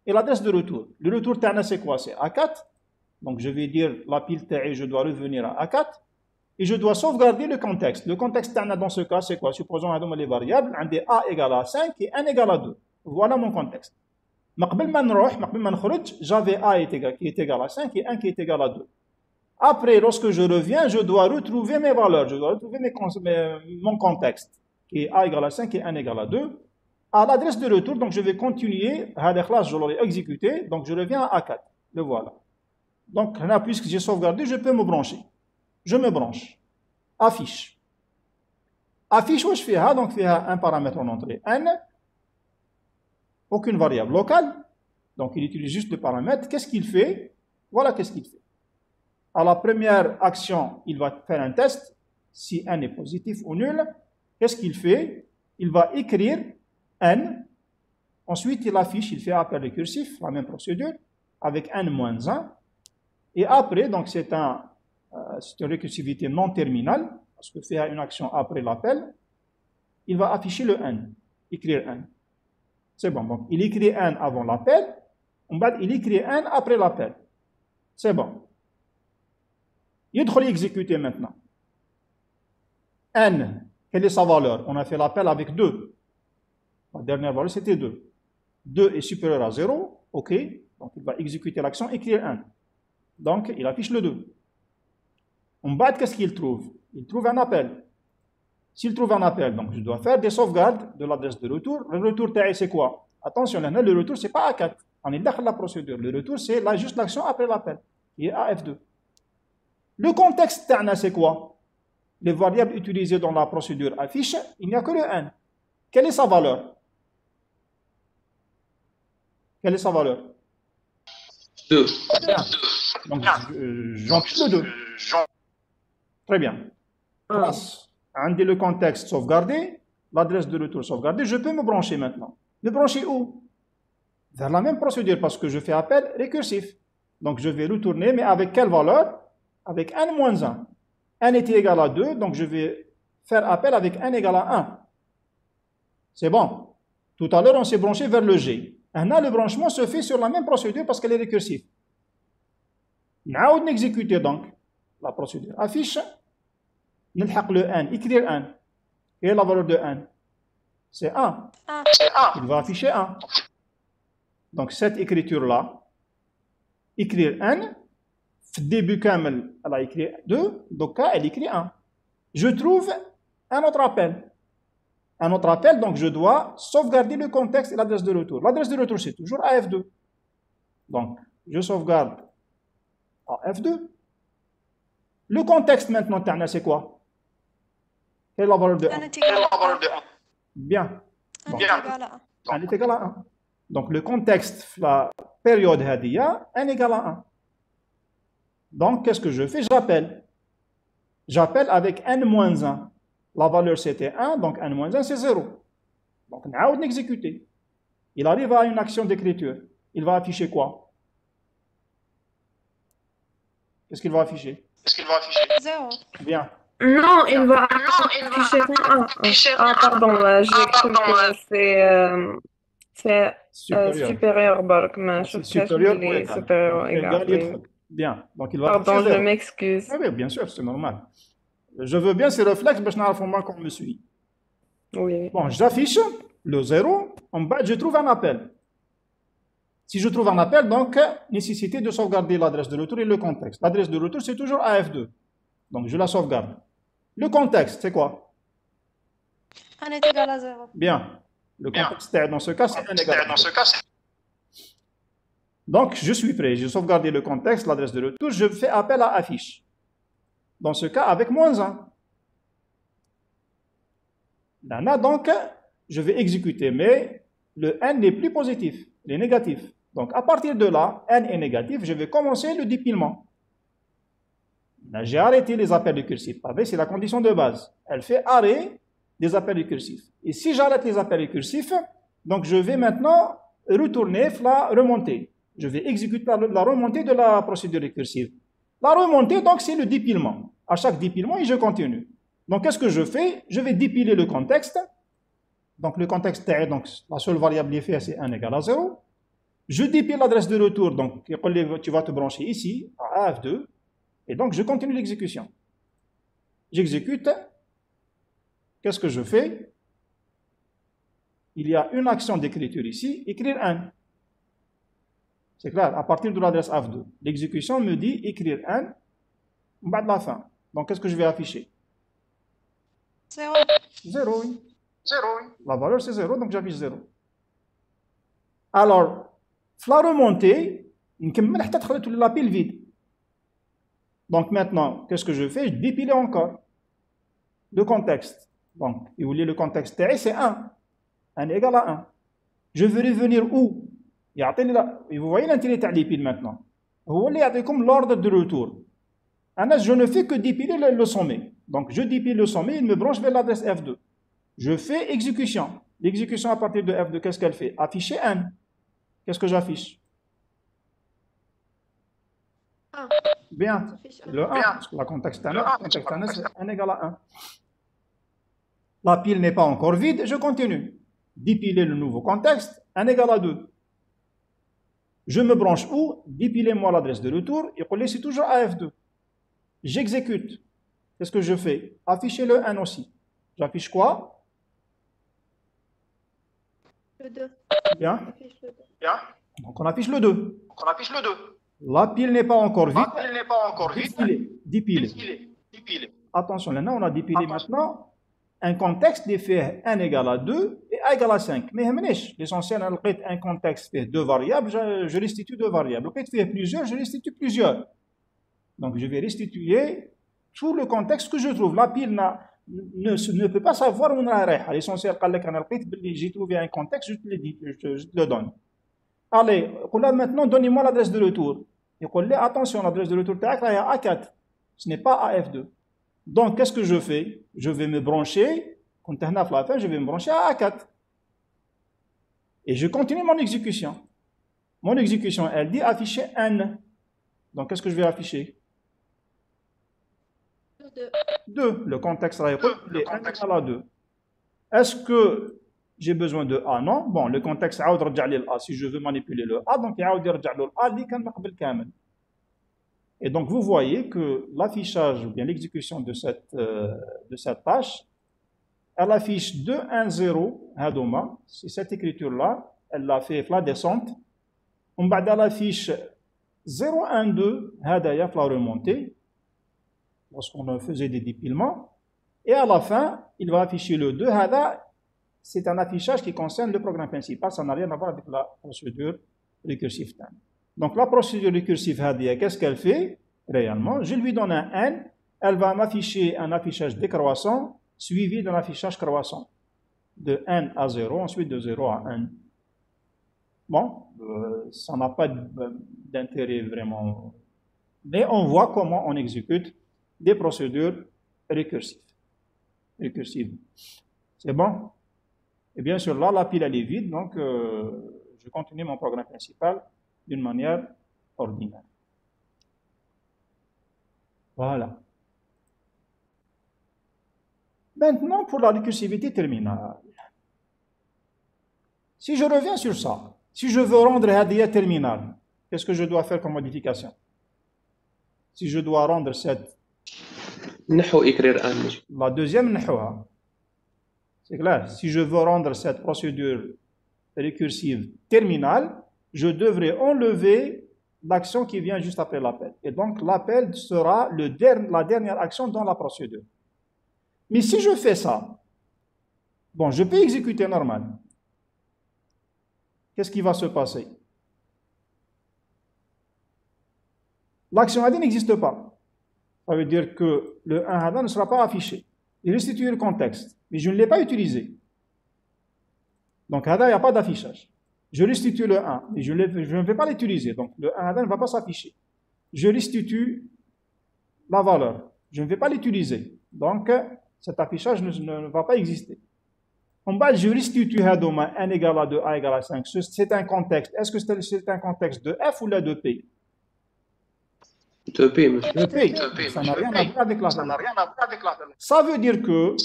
et l'adresse de retour. Le retour TANA c'est quoi? C'est A4. Donc je vais dire la pile TAI, je dois revenir à A4 et je dois sauvegarder le contexte. Le contexte TANA dans ce cas c'est quoi? Supposons que les variables, on a A égale à 5 et N égale à 2. Voilà mon contexte. J'avais A qui est égal à 5 et N qui est égal à 2. Après, lorsque je reviens, je dois retrouver mes valeurs, je dois retrouver mon contexte, qui est A égale à 5 et N égale à 2. À l'adresse de retour, donc je vais continuer, je l'aurai exécuté, donc je reviens à A4. Le voilà. Donc là, puisque j'ai sauvegardé, je peux me brancher. Je me branche. Affiche. Affiche où je fais A, donc il y a un paramètre en entrée N, aucune variable locale, donc il utilise juste le paramètre. Qu'est-ce qu'il fait? Voilà qu'est-ce qu'il fait. À la première action, il va faire un test. Si N est positif ou nul, qu'est-ce qu'il fait? Il va écrire N. Ensuite, il affiche, il fait appel récursif, la même procédure, avec N-1. Et après, donc c'est une récursivité non terminale, parce que faire une action après l'appel, il va afficher le N, écrire N. C'est bon. Donc, il écrit N avant l'appel, il écrit N après l'appel. C'est bon. Il doit exécuter maintenant. N, quelle est sa valeur? On a fait l'appel avec 2. La dernière valeur, c'était 2. 2 est supérieur à 0, OK. Donc, il va exécuter l'action, écrire N. Donc, il affiche le 2. Qu'est-ce qu'il trouve? Il trouve un appel. S'il trouve un appel, donc je dois faire des sauvegardes de l'adresse de retour. Le retour TAI, c'est quoi? Attention, le retour, c'est pas A4. On est dans la procédure. Le retour, c'est là juste l'action après l'appel, qui est AF2. Le contexte TANA, c'est quoi? Les variables utilisées dans la procédure affiche, il n'y a que le N. Quelle est sa valeur? Quelle est sa valeur? 2. Bien. Donc, j'empile le 2. Très bien. Le contexte sauvegardé, l'adresse de retour sauvegardée, je peux me brancher maintenant. Me brancher où? Vers la même procédure, parce que je fais appel récursif. Donc, je vais retourner, mais avec quelle valeur? Avec N-1. N est égal à 2, donc je vais faire appel avec N égale à 1. C'est bon. Tout à l'heure, on s'est branché vers le G. Maintenant, le branchement se fait sur la même procédure parce qu'elle est récursive. On exécuter donc la procédure. Affiche, le N, écrire N. Quelle est la valeur de N? C'est 1. Il va afficher 1. Donc, cette écriture-là, écrire N, début Kamel, elle a écrit 2, donc elle écrit 1. Je trouve un autre appel. Un autre appel, donc je dois sauvegarder le contexte et l'adresse de retour. L'adresse de retour, c'est toujours AF2. Donc, je sauvegarde AF2. Le contexte maintenant, c'est quoi? Quelle est la valeur de 1? Bien. Bon. N est égal à 1. Donc, le contexte, la période Hadia, N égale à 1. Donc, qu'est-ce que je fais? J'appelle. J'appelle avec N-1. La valeur, c'était 1, donc N-1, c'est 0. Donc, on va exécuter. Il arrive à une action d'écriture. Il va afficher quoi? Qu'est-ce qu'il va afficher? Zéro. Bien. Non, il va afficher un. Ah, pardon, j'ai cru que c'est Supérieur. supérieur برك ما C'est شفتهاش supérieur ou باللي égal. supérieur Donc, égal. égal, Oui. bien. Donc, il va Pardon, afficher je 0. m'excuse. Oui, bien sûr, c'est normal. Je veux bien ces réflexes, mais je n'arrive pas qu'on me suit. Oui. Bon, j'affiche le 0. En bas, je trouve un appel. Si je trouve un appel, donc, nécessité de sauvegarder l'adresse de retour et le contexte. L'adresse de retour, c'est toujours AF2. Donc, je la sauvegarde. Le contexte, c'est quoi? Un est égal à zéro. Bien. Le contexte, dans ce cas, c'est 1 égal à 0. Donc, je suis prêt. J'ai sauvegardé le contexte, l'adresse de retour. Je fais appel à affiche. Dans ce cas, avec -1. Là, donc, je vais exécuter, mais le n n'est plus positif, il est négatif. Donc, à partir de là, n est négatif, je vais commencer le dépilement. Là, j'ai arrêté les appels récursifs. C'est la condition de base. Elle fait arrêt des appels récursifs. Et si j'arrête les appels récursifs, donc je vais maintenant retourner la remontée. Je vais exécuter la remontée de la procédure récursive. La remontée, donc, c'est le dépilement. À chaque dépilement, et je continue. Donc, qu'est-ce que je fais? Je vais dépiler le contexte. Donc, le contexte, donc, la seule variable effet, c'est 1 égale à 0. Je dépile l'adresse de retour. Donc, tu vas te brancher ici, à AF2. Et donc, je continue l'exécution. J'exécute. Qu'est-ce que je fais? Il y a une action d'écriture ici, écrire 1. C'est clair, à partir de l'adresse AF2. L'exécution me dit écrire 1 au bas de la fin. Donc, qu'est-ce que je vais afficher? 0. 0, oui. La valeur, c'est 0, donc j'affiche 0. Alors, la remontée, la pile vide. Donc, maintenant, qu'est-ce que je fais? Je dépile encore le contexte. Donc, et vous voulez le contexte, c'est 1. 1 égale à 1. Je veux revenir où? Et vous voyez l'intérêt de dépile maintenant. Vous voulez comme l'ordre de retour. Je ne fais que dépiler le sommet. Donc, je dépile le sommet, il me branche vers l'adresse F2. Je fais exécution. L'exécution à partir de F2, qu'est-ce qu'elle fait? Afficher 1. Qu'est-ce que j'affiche? 1. Bien. Le 1, parce que la contexte 1, c'est 1 égale à 1. La pile n'est pas encore vide, je continue. Dépiler le nouveau contexte, 1 égale à 2. Je me branche où? Dépilez-moi l'adresse de retour, et c'est toujours AF2. J'exécute. Qu'est-ce que je fais? Afficher le 1 aussi. J'affiche quoi? Le 2. Bien. Affiche le 2. Donc on affiche le 2. La pile n'est pas encore vide. Dépiler. Attention, là on a dépilé maintenant un contexte d'effet 1 égale à 2 et 1 égale à 5. Mais l'essentiel, un contexte fait 2 variables, je restitue 2 variables. Le fait plusieurs, je restitue plusieurs. Donc je vais restituer tout le contexte que je trouve. La pile ne peut pas savoir où on est. L'essentiel, j'ai trouvé un contexte, je te le donne. Allez, maintenant, donnez-moi l'adresse de retour. Attention, l'adresse de retour, c'est A4. Ce n'est pas AF2. Donc, qu'est-ce que je fais? Je vais me brancher, quand tu as la fin, je vais me brancher à A4. Et je continue mon exécution. Mon exécution, elle dit afficher N. Donc, qu'est-ce que je vais afficher? 2. Le contexte est 1 égale à 2. Est-ce que j'ai besoin de A? Non. Bon, le contexte a A. Si je veux manipuler le A, donc il y a le A اللي كان مقبل كامل. Et donc, vous voyez que l'affichage, ou bien l'exécution de cette tâche, elle affiche 2, 1, 0, Hadoma. C'est cette écriture-là, elle l'a fait la descente. Elle affiche 0, 1, 2, Hadaya, la remontée, lorsqu'on faisait des dépilements. Et à la fin, il va afficher le 2, Hada. C'est un affichage qui concerne le programme principal, ça n'a rien à voir avec la procédure récursive. Donc la procédure récursive Hadia, qu'est-ce qu'elle fait réellement? Je lui donne un n, elle va m'afficher un affichage décroissant suivi d'un affichage croissant. De n à 0, ensuite de 0 à 1. Bon, ça n'a pas d'intérêt vraiment. Mais on voit comment on exécute des procédures récursives. C'est bon? Et bien sûr, là, la pile elle est vide, donc je continue mon programme principal d'une manière ordinaire. Voilà. Maintenant, pour la récursivité terminale. Si je reviens sur ça, si je veux rendre Hadia terminale, qu'est-ce que je dois faire comme modification? Si je dois rendre cette... La deuxième, نحوها. C'est clair. Si je veux rendre cette procédure récursive terminale, je devrais enlever l'action qui vient juste après l'appel. Et donc, l'appel sera la dernière action dans la procédure. Mais si je fais ça, bon, je peux exécuter normal. Qu'est-ce qui va se passer? L'action AD n'existe pas. Ça veut dire que le 1 AD ne sera pas affiché. Il restitue le contexte, mais je ne l'ai pas utilisé. Donc, AD, il n'y a pas d'affichage. Je restitue le 1, mais je ne vais pas l'utiliser. Donc, le 1 AD ne va pas s'afficher. Je restitue la valeur. Je ne vais pas l'utiliser. Donc, cet affichage ne va pas exister. En bas, je restitue Hadoma 1 égale à 2, A égale à 5. C'est un contexte. Est-ce que c'est un contexte de F ou de P? De P, monsieur. De P. Ça n'a rien à voir avec la Ça veut dire que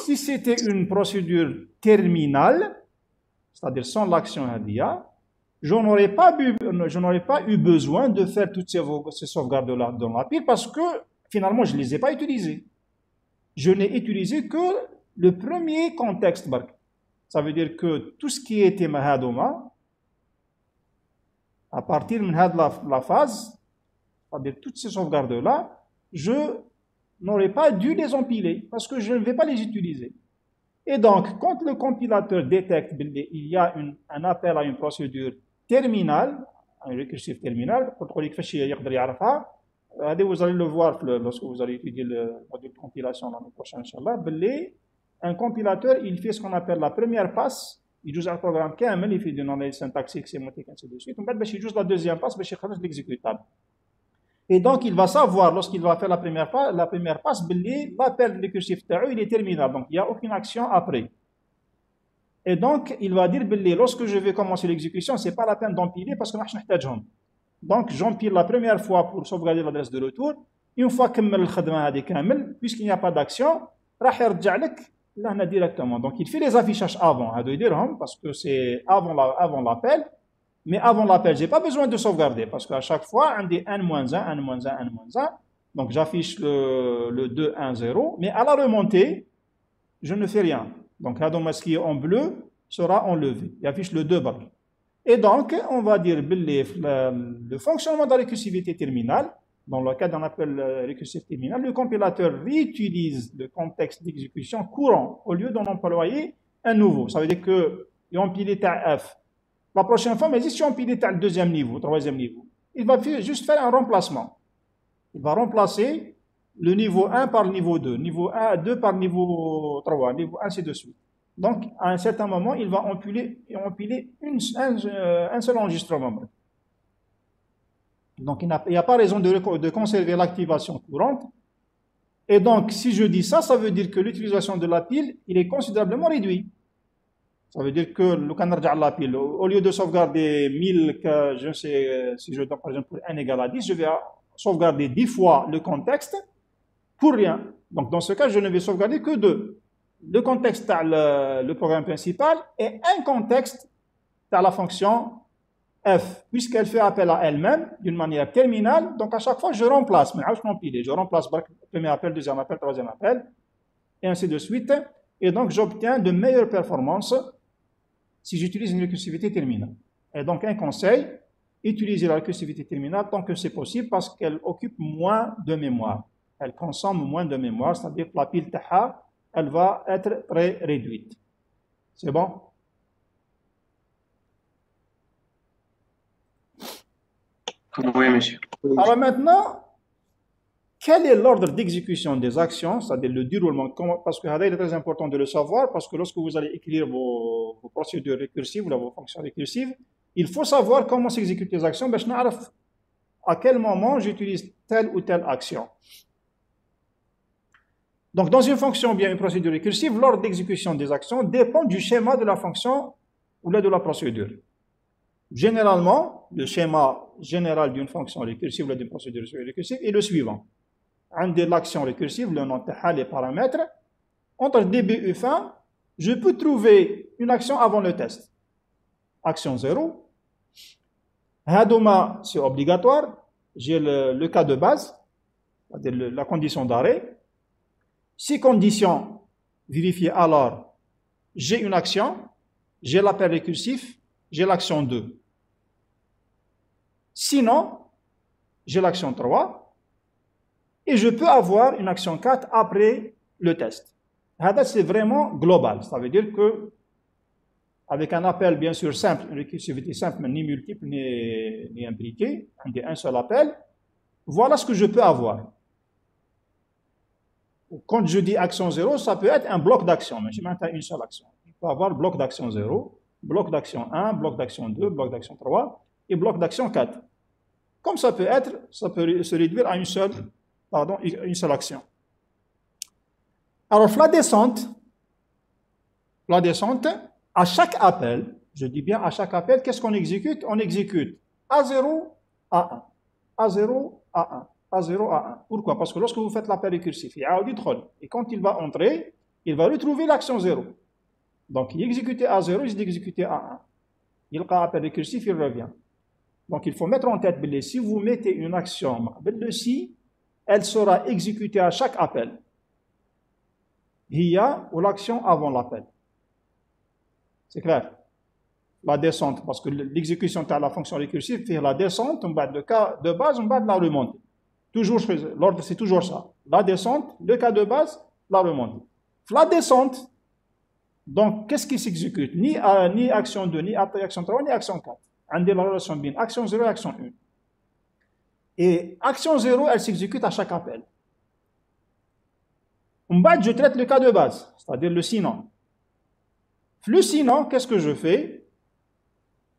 si c'était une procédure terminale, c'est-à-dire sans l'action Hadia, je n'aurais pas eu besoin de faire toutes ces sauvegardes-là dans la pile parce que finalement, je ne les ai pas utilisées. Je n'ai utilisé que le premier contexte. Ça veut dire que tout ce qui était Mahadoma, à partir de la phase, c'est-à-dire toutes ces sauvegardes-là, je n'aurais pas dû les empiler parce que je ne vais pas les utiliser. Et donc, quand le compilateur détecte qu'il y a un appel à une procédure terminale, un récursif terminal, vous allez le voir lorsque vous allez étudier le module de compilation l'année prochaine, Inch'Allah, un compilateur, il fait ce qu'on appelle la première passe, il joue un programme كامل, il fait une analyse syntaxique, sémantique, ainsi de suite. Il joue la deuxième passe, il fait l'exécutable. Et donc, il va savoir, lorsqu'il va faire la première passe, l'appel récursif il est terminal, donc il n'y a aucune action après. Et donc, il va dire, lorsque je vais commencer l'exécution, ce n'est pas la peine d'empiler parce que je n'ai. Donc, j'empile la première fois pour sauvegarder l'adresse de retour. Une fois que puisqu'il n'y a pas d'action, directement. Donc, il fait les affichages avant, parce que c'est avant l'appel. Mais avant l'appel, je n'ai pas besoin de sauvegarder parce qu'à chaque fois, on dit N-1, N-1, N-1. Donc, j'affiche le 2, 1, 0. Mais à la remontée, je ne fais rien. Donc, ce qui est en bleu sera enlevé. Il affiche le 2 bar. Et donc, on va dire le fonctionnement de la récursivité terminale, dans le cas d'un appel récursif terminal, le compilateur réutilise le contexte d'exécution courant au lieu d'en employer un nouveau. Ça veut dire qu'il empile à F. La prochaine fois, mais si on empile à le deuxième niveau, troisième niveau, il va juste faire un remplacement. Il va remplacer le niveau 1 par le niveau 2, niveau 1, 2 par niveau 3, niveau 1, ainsi de suite. Donc, à un certain moment, il va empiler un seul enregistrement. Donc, il n'y a pas raison de conserver l'activation courante. Et donc, si je dis ça, ça veut dire que l'utilisation de la pile, il est considérablement réduit. Ça veut dire que le canard de la pile, au lieu de sauvegarder 1000, je sais, si je donne par exemple pour n égale à 10, je vais sauvegarder 10 fois le contexte pour rien. Donc, dans ce cas, je ne vais sauvegarder que 2. Le contexte à le programme principal et un contexte à la fonction f, puisqu'elle fait appel à elle-même d'une manière terminale. Donc à chaque fois, je remplace, mais je remplace le premier appel, deuxième appel, troisième appel, et ainsi de suite. Et donc j'obtiens de meilleures performances si j'utilise une récursivité terminale. Et donc un conseil, utilisez la récursivité terminale tant que c'est possible parce qu'elle occupe moins de mémoire. Elle consomme moins de mémoire, c'est-à-dire que la pile taha, elle va être très réduite. C'est bon? Oui, monsieur. Alors maintenant, quel est l'ordre d'exécution des actions, c'est-à-dire le déroulement? Parce que il est très important de le savoir, parce que lorsque vous allez écrire vos procédures récursives ou vos fonctions récursives, il faut savoir comment s'exécutent les actions, ben, je sais à quel moment j'utilise telle ou telle action. Donc, dans une fonction ou bien une procédure récursive, l'ordre d'exécution des actions dépend du schéma de la fonction ou de la procédure. Généralement, le schéma général d'une fonction récursive ou d'une procédure récursive est le suivant. l'action récursive, le nom de les paramètres. Entre début et fin, je peux trouver une action avant le test. Action 0. Hadouma, c'est obligatoire. J'ai le cas de base, c'est-à-dire la condition d'arrêt. Si condition vérifiée, alors j'ai une action, j'ai l'appel récursif, j'ai l'action 2. Sinon, j'ai l'action 3 et je peux avoir une action 4 après le test. C'est vraiment global, ça veut dire que avec un appel bien sûr simple, une récursivité simple, mais ni multiple ni imbriquée, un seul appel, voilà ce que je peux avoir. Quand je dis action 0, ça peut être un bloc d'action, mais je maintiens une seule action. Je peux avoir bloc d'action 0, bloc d'action 1, bloc d'action 2, bloc d'action 3 et bloc d'action 4. Comme ça peut se réduire à une seule action. Alors, la descente, à chaque appel, je dis bien à chaque appel, qu'est-ce qu'on exécute? On exécute A0, A1, A0, A1, A0, A1. Pourquoi? Parce que lorsque vous faites l'appel récursif, il y a et quand il va entrer, il va retrouver l'action 0. Donc, il exécute A0, il exécute A1. Il a appel récursif, il revient. Donc, il faut mettre en tête, si vous mettez une action, elle sera exécutée à chaque appel. Hiya ou l'action avant l'appel. C'est clair? La descente, parce que l'exécution de la fonction récursive fait la descente, on bat le cas de base, on bat de la remontée. Toujours, l'ordre, c'est toujours ça. La descente, le cas de base, la remontée. La descente, donc, qu'est-ce qui s'exécute? Ni action 2, ni action 3, ni action 4. On dit la relation bien action 0 et action 1. Et action 0, elle s'exécute à chaque appel. En bas, je traite le cas de base, c'est-à-dire le sinon. Le sinon, qu'est-ce que je fais?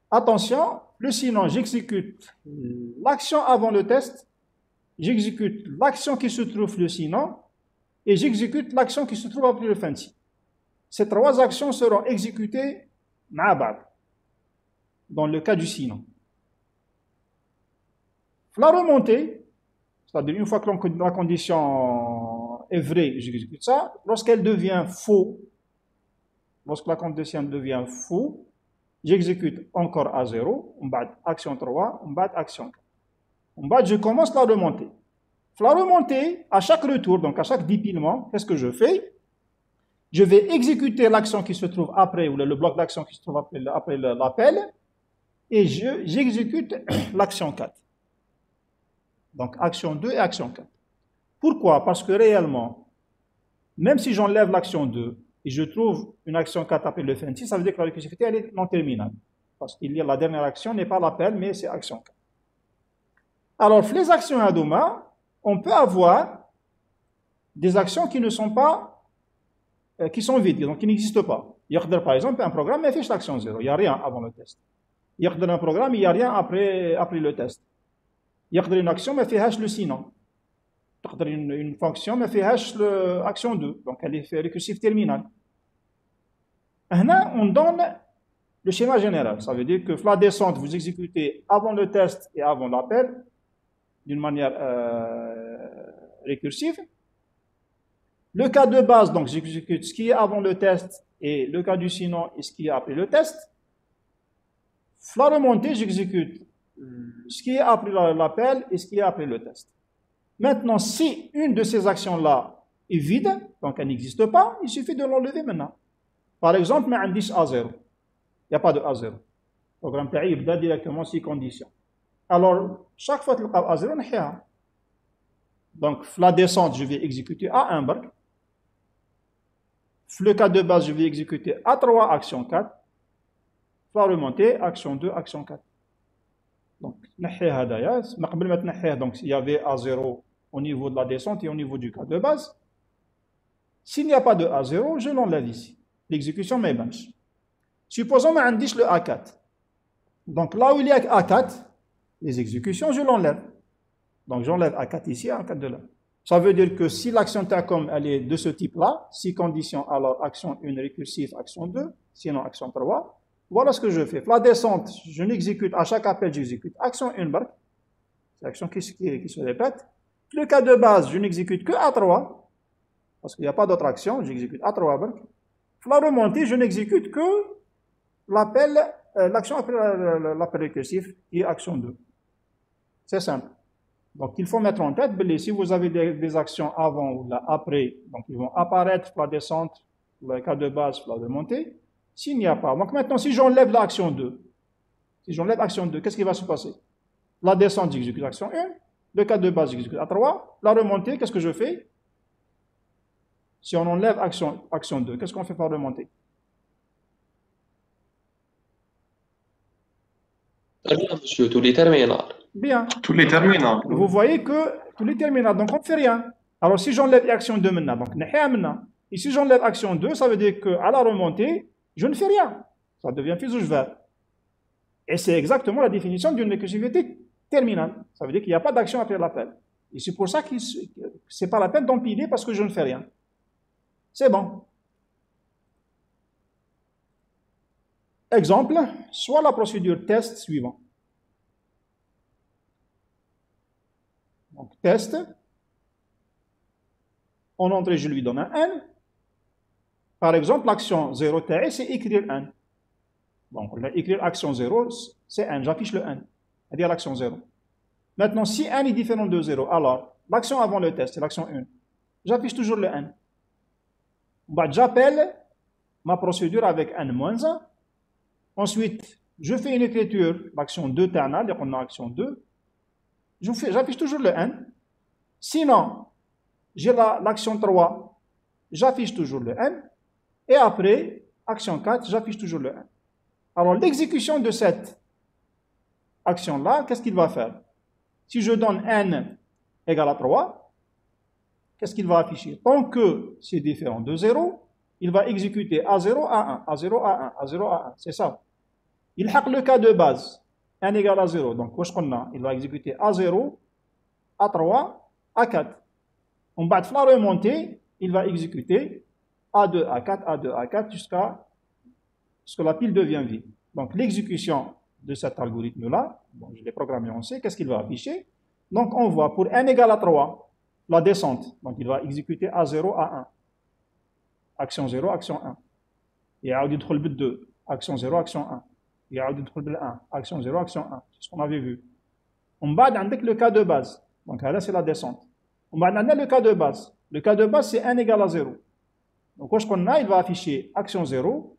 Attention, le sinon, j'exécute l'action avant le test, j'exécute l'action qui se trouve le sinon, et j'exécute l'action qui se trouve après le fancy. Ces trois actions seront exécutées dans le cas du sinon. La remontée, c'est-à-dire une fois que la condition est vraie, j'exécute ça. Lorsqu'elle devient faux, lorsque la condition devient faux, j'exécute encore A0, on bat action 3, on bat action 4. On bat, je commence la remontée. La remontée, à chaque retour, donc à chaque dépilement, qu'est-ce que je fais? Je vais exécuter l'action qui se trouve après, ou le bloc d'action qui se trouve après l'appel, et j'exécute l'action 4. Donc, action 2 et action 4. Pourquoi? Parce que réellement, même si j'enlève l'action 2 et je trouve une action 4 après le fancy, ça veut dire que la récursivité, elle est non terminale. Parce qu'il y a la dernière action, n'est pas l'appel, mais c'est action 4. Alors, les actions à Douma, on peut avoir des actions qui ne sont pas, qui sont vides, donc qui n'existent pas. Il y a par exemple un programme, mais fiche l'action 0, il n'y a rien avant le test. Il y a un programme, il n'y a rien après le test. Il y a une action, mais fait le sinon. Il y a une fonction, mais fait l'action 2. Donc, elle est fait récursive terminale. Là, on donne le schéma général. Ça veut dire que la descente, vous exécutez avant le test et avant l'appel, d'une manière récursive. Le cas de base, donc, j'exécute ce qui est avant le test et le cas du sinon et ce qui est après le test. La remontée, j'exécute ce qui est après l'appel et ce qui est après le test. Maintenant, si une de ces actions-là est vide, donc elle n'existe pas, il suffit de l'enlever maintenant. Par exemple, mais un 10 A0. Il n'y a pas de A0. Le programme TAI, il donne directement 6 conditions. Alors, chaque fois que le A0, on a. Donc, la descente, je vais exécuter A1 barque. Le cas de base, je vais exécuter A3, action 4. La remontée, action 2, action 4. Donc, donc il y avait A0 au niveau de la descente et au niveau du cas de base. S'il n'y a pas de A0, je l'enlève ici. L'exécution m'est bench. Supposons que je le A4. Donc là où il y a A4, les exécutions, je l'enlève. Donc j'enlève A4 ici, A4 de là. Ça veut dire que si l'action TACOM elle est de ce type-là, si condition, alors action 1 récursive, action 2, sinon action 3. Voilà ce que je fais. La descente, je n'exécute, à chaque appel, j'exécute action 1 barque. C'est l'action qui se répète. Le cas de base, je n'exécute que A3, parce qu'il n'y a pas d'autre action, j'exécute A3. Pour la remontée, je n'exécute que l'appel, l'action après l'appel récursif, qui est action 2. C'est simple. Donc, il faut mettre en tête, si vous avez des actions avant ou après, donc ils vont apparaître pour la descente, pour le cas de base, pour la remontée. S'il n'y a pas, donc maintenant, si j'enlève l'action 2, qu'est-ce qui va se passer? La descente, j'exécute action 1, le cas de base, j'exécute A3, la remontée, qu'est-ce que je fais? Si on enlève action 2, qu'est-ce qu'on fait par remontée? Monsieur, tous les terminaux. Bien. Tous les terminaux. Vous voyez que tous les terminaux, donc on ne fait rien. Alors si j'enlève action 2 maintenant, donc et si j'enlève action 2, ça veut dire qu'à la remontée, je ne fais rien. Ça devient fuseau vert. Et c'est exactement la définition d'une récursivité terminale. Ça veut dire qu'il n'y a pas d'action après l'appel. Et c'est pour ça que ce n'est pas la peine d'empiler parce que je ne fais rien. C'est bon. Exemple, soit la procédure test suivant. Donc, test. En entrée, je lui donne un n. Par exemple, l'action 0 TI, c'est écrire n. Donc, écrire action 0, c'est n. J'affiche le n. C'est-à-dire l'action 0. Maintenant, si n est différent de 0, alors, l'action avant le test, c'est l'action 1. J'affiche toujours le n. Bah, j'appelle ma procédure avec n-1. Ensuite, je fais une écriture, l'action 2 terminale, on a action 2. J'affiche toujours le n. Sinon, j'ai l'action 3, j'affiche toujours le n. Et après, action 4, j'affiche toujours le n. Alors, l'exécution de cette action-là, qu'est-ce qu'il va faire? Si je donne n égale à 3, qu'est-ce qu'il va afficher? Tant que c'est différent de 0, il va exécuter A0, A1, A0, A1, A0, A1. C'est ça. Il hack le cas de base. n égale à 0. Donc, il va exécuter A0, A3, A4. En bas de la remontée, il va exécuter A2, A4, A2, A4 jusqu'à ce que la pile devienne vide. Donc, l'exécution de cet algorithme-là, bon, je l'ai programmé en C, qu'est-ce qu'il va afficher? Donc, on voit pour n égale à 3, la descente. Donc, il va exécuter A0, A1. Action 0, action 1. Et يدخل بال2, action 0, action 1. يدخل بال1, action 0, action 1. C'est ce qu'on avait vu. On va avec le cas de base. Donc là, c'est la descente. On va dans le cas de base. Le cas de base, c'est n égale à 0. Donc, ce qu'on a, il va afficher action 0,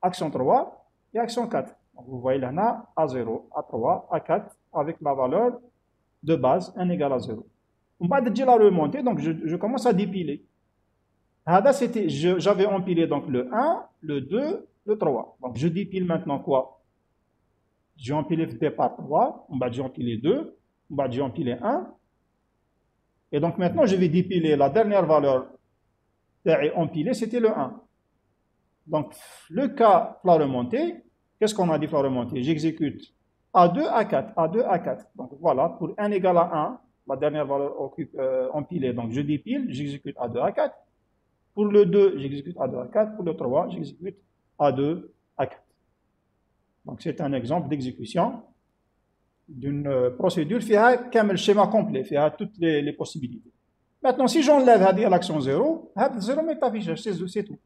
action 3 et action 4. Donc, vous voyez là, A0, A3, A4 avec la valeur de base n égale à 0. On va dire la remontée, donc je commence à dépiler. J'avais empilé donc le 1, le 2, le 3. Donc, je dépile maintenant quoi? J'ai empilé le départ 3, on va dire empiler 2, on va dire empiler 1. Et donc maintenant, je vais dépiler la dernière valeur empilée, c'était le 1. Donc, le cas la remontée, qu'est-ce qu'on a dit pour la remontée? J'exécute A2, A4, A2, A4. Donc voilà, pour n égale à 1, la dernière valeur empilée, donc je dépile, j'exécute A2, A4. Pour le 2, j'exécute A2, A4. Pour le 3, j'exécute A2, A4. Donc c'est un exemple d'exécution d'une procédure qui a le schéma complet, qui a toutes les possibilités. Maintenant, si j'enlève l'action 0, 0 m'est affiché, c'est tout.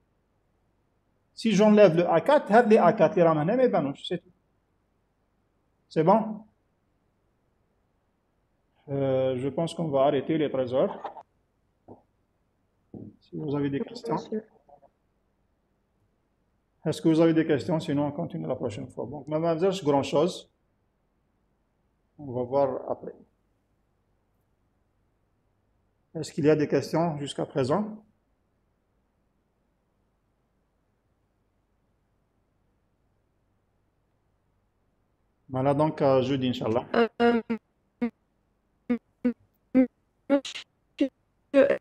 Si j'enlève le A4, les A4 les ramènent, c'est tout. C'est bon? Je pense qu'on va arrêter les 13 heures. Si vous avez des questions. Est-ce que vous avez des questions? Sinon, on continue la prochaine fois. Donc, même c'est grand chose. On va voir après. Est-ce qu'il y a des questions jusqu'à présent? Voilà, donc jeudi, Inch'Allah.